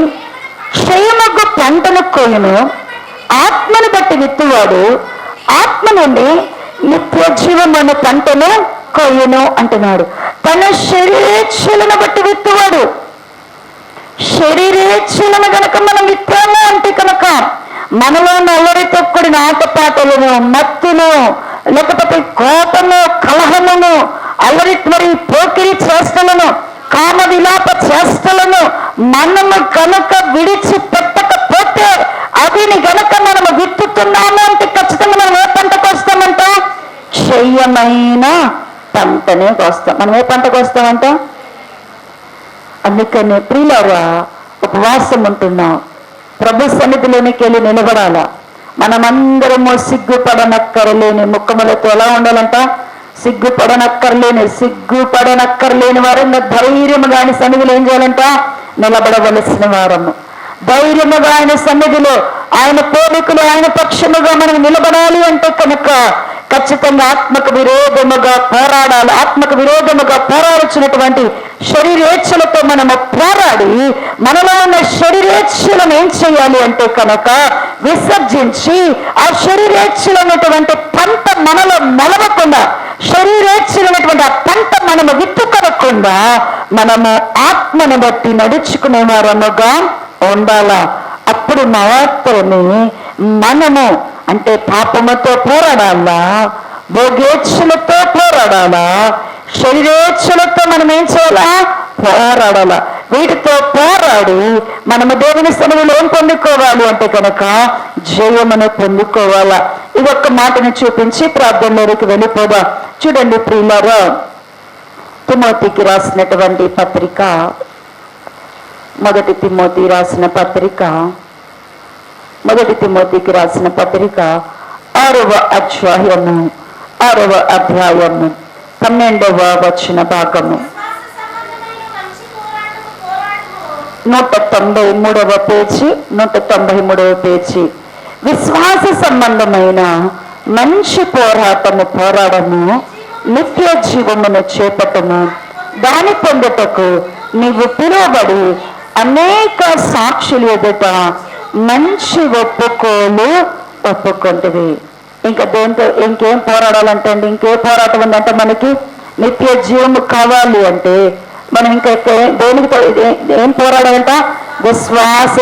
క్షయమగ్గు పంటను కోయును, ఆత్మను బట్టి విత్తువాడు ఆత్మ నుండి నిత్య జీవమైన పంటను కోయును అంటున్నాడు. తన శరీరేచ్ఛలను బట్టి విత్తువాడు. శరీరేచ్ఛలను కనుక మనం విత్తాము అంటే కనుక మనలో అల్లరితో కూడిన ఆటపాటలను, మత్తును, లేకపోతే కోపము, కలహమును, అల్లరి మరి పోకిరి చేష్టలను, కామ విలాప చేష్టలను మనము కనుక విడిచిపెట్టకపోతే, అవిని గనక మనము విత్తుతున్నాము అంటే ఖచ్చితంగా మనం ఏ పంటకు వస్తామంట? క్షయమైన పంటనే కోస్తాం. మనం ఏ పంటకు వస్తామంట? అందుకనే ప్రియులారా, ఉపవాసం ఉంటున్నాం, ప్రభు సన్నిధిలోనికి వెళ్ళి నిలబడాలా. మనమందరము సిగ్గుపడనక్కరలేని ముఖములతో ఎలా ఉండాలంట? సిగ్గుపడనక్కర్లేని వారంగా ధైర్యము గాని సన్నిధిలో ఏం చేయాలంట? నిలబడవలసిన వారము. ధైర్యముగా ఆయన సన్నిధిలో, ఆయన పోలికలు, ఆయన పక్షముగా మనం నిలబడాలి అంటే కనుక ఖచ్చితంగా ఆత్మకు విరోధముగా పోరాడాలి. ఆత్మకు విరోధముగా పోరాడుచున్నటువంటి శరీరేచ్ఛలతో మనము పోరాడి మనలో ఉన్న శరీరేచ్ఛలను ఏం చేయాలి అంటే కనుక విసర్జించి, ఆ శరీరేచ్ఛలైనటువంటి పంట మనలో మొలవకుండా, శరీరేచ్ఛలైనటువంటి ఆ పంట మనము విత్తుకొనకుండా మనము ఆత్మను బట్టి నడుచుకునే వారముగా ఉండాలా. అప్పుడు మాత్రమే మనము అంటే పాపముతో పోరాడాలా, భోగేచ్ఛలతో పోరాడాలా, శరీరేచ్ఛలతో మనం ఏం చేయాలా, పోరాడాలా. వీటితో పోరాడి మనము దేవుని సన్నిధిలో ఏం పొందుకోవాలి అంటే కనుక జయమును పొందుకోవాలా. ఇదొక్క మాటను చూపించి ప్రార్థనలోకి వెళ్ళిపోదా. చూడండి ప్రియులారా, తిమోతికి రాసినటువంటి పత్రిక, మొదటి తిమోతికి రాసిన పత్రిక 6వ అధ్యాయము 12వ వచన భాగము, 193వ పేజీ, 193వ పేజీ. విశ్వాస సంబంధమైన మంచి పోరాడము, నిత్య జీవమును చేపట్టము, దాని పొందుటకు నీవు పిలువబడి అనేక సాక్షుల ఎదుట మంచి ఒప్పుకుంటుంది. ఇంకా దేంతో ఇంకేం పోరాడాలంటే అండి, ఇంకే పోరాటం ఉందంటే మనకి నిత్య జీవము కావాలి అంటే మనం ఇంకా దేనికి ఏం పోరాడాలంట? విశ్వాస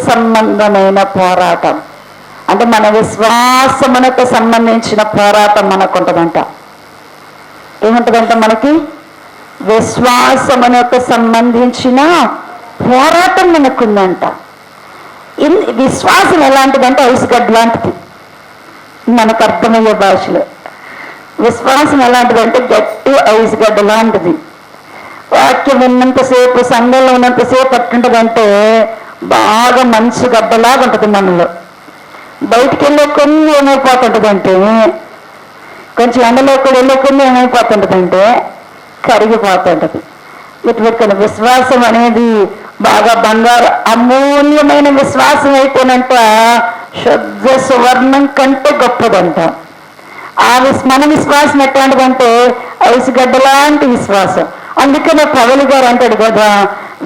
సంబంధమైన పోరాటం. అంటే మన విశ్వాసమునకు సంబంధించిన పోరాటం మనకు ఉంటుందంట. ఏముంటుందంట? మనకి విశ్వాసమునకు సంబంధించిన పోరాటం మనకుందంట. విశ్వాసం ఎలాంటిదంటే ఐసుగడ్డ లాంటిది. మనకు అర్థమయ్యే భాషలో విశ్వాసం ఎలాంటిదంటే గట్టి ఐసుగడ్డ లాంటిది. వాక్యం ఉన్నంతసేపు, సంఘంలో ఉన్నంతసేపు అట్టుంటదంటే బాగా మంచి గడ్డలాగా ఉంటుంది మనలో. బయటికి వెళ్ళే కొన్ని ఏమైపోతుంటుందంటే, కొంచెం ఎండలో కూడా వెళ్ళే కొన్ని ఏమైపోతుంటుందంటే కరిగిపోతుంటది. వీటికన్నా విశ్వాసం అనేది బాగా బంగారు అమూల్యమైన విశ్వాసం అయితేనంట శుద్ధ సువర్ణం కంటే గొప్పదంట. మన విశ్వాసం ఎట్లాంటిదంటే ఐసుగడ్డ లాంటి విశ్వాసం. అందుకనే పౌలు గారు అంటాడు కదా,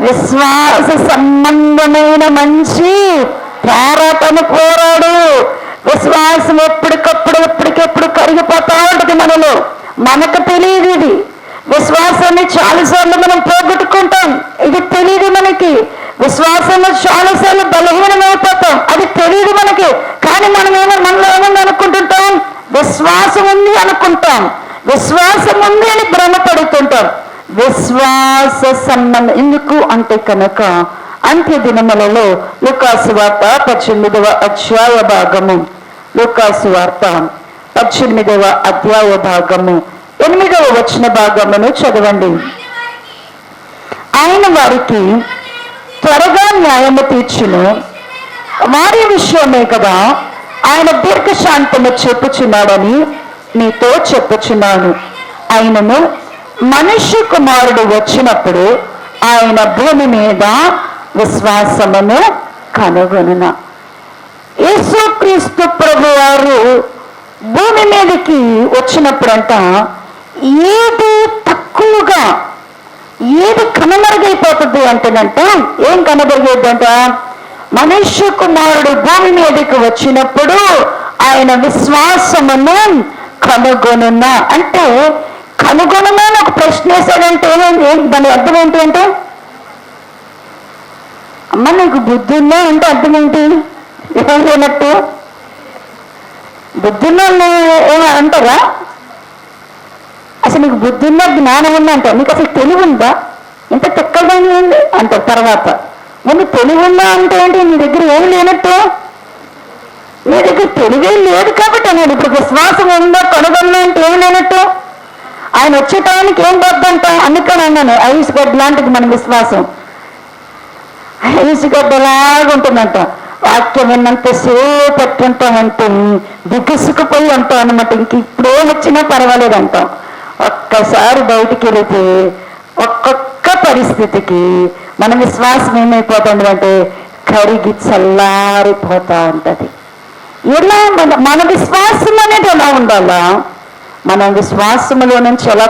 విశ్వాస సంబంధమైన మంచి పోరాడు. విశ్వాసం ఎప్పటికెప్పుడు కరిగిపోతా ఉంటుంది మనలో. మనకు తెలియదు ఇది. విశ్వాసాన్ని చాలాసార్లు మనం పోగొట్టుకుంటాం, ఇది తెలియదు మనకి. విశ్వాసంలో చాలాసార్లు బలహీనమైపోతాం, అది తెలియదు మనకి. కానీ మనలో ఏమని అనుకుంటుంటాం? విశ్వాసం ఉంది అనుకుంటాం, విశ్వాసం ఉంది అని భ్రమపడుతుంటాం. విశ్వాస సంబంధం ఎందుకు అంటే కనుక అంత్య దినములలో లూకాసు వార్త 18వ అధ్యాయ భాగము, లూకాసు వార్త 18వ అధ్యాయ భాగము 8వ వచన భాగమును చదవండి. ఆయన వారికి త్వరగా న్యాయము తీర్చును, వారి విషయమే కదా ఆయన దీర్ఘశాంతము చెప్పుచున్నాడని నీతో చెప్పుచున్నాను. ఆయనను మనుష్య కుమారుడు వచ్చినప్పుడు ఆయన భూమి మీద విశ్వాసమును కనుగొనున. యేసుక్రీస్తు ప్రభువారు భూమి మీదకి వచ్చినప్పుడంట ఏది తక్కువగా, ఏది కనుమరుగైపోతుంది అంటేనంట, ఏం కనబరిగేద్దంట? మనుష్య కుమారుడు భూమి మీదకి వచ్చినప్పుడు ఆయన విశ్వాసమును కనుగొనున్న. అంటే కనుగొనున్నా అని ఒక ప్రశ్న వేశాడంటే దాని అర్థం ఏంటి అంటే, అమ్మ నీకు బుద్ధి ఉందా అంటే అర్థం ఏంటి? ఏం లేనట్టు బుద్ధున్నా ఏమో అంటారా? అసలు నీకు బుద్ధి ఉందా, జ్ఞానం ఉందా అంటారు. నీకు అసలు తెలివి ఉందా, ఇంత తిక్కడని ఉంది అంటారు. తర్వాత ముందు తెలివి ఉందా అంటే ఏంటి? నీ దగ్గర ఏమి లేనట్టు, నీ దగ్గర తెలివే లేదు కాబట్టి అన్నాడు. ఇప్పుడు విశ్వాసం ఉందా కనుగొన్నా అంటే ఏమి లేనట్టు. ఆయన వచ్చే టైంకి ఏం వద్దంట, అందుకని అన్నాను ఐసుగడ్డ లాంటిది మన విశ్వాసం. ఐసుగడ్డలాగా ఉంటుందంట. వాక్యం విన్నంతసేపు ఎట్టుంటామంటే బిగుసుకుపోయి ఉంటాం అనమాట. ఇంక ఇప్పుడేం వచ్చినా పర్వాలేదు అంటాం. ఒక్కసారి బయటికి వెళితే ఒక్కొక్క పరిస్థితికి మన విశ్వాసం ఏమైపోతుంది అంటే కరిగి చల్లారిపోతా ఉంటది. ఎలా మన విశ్వాసం అనేది ఎలా ఉండాలా? మన విశ్వాసములో నుంచి ఎలా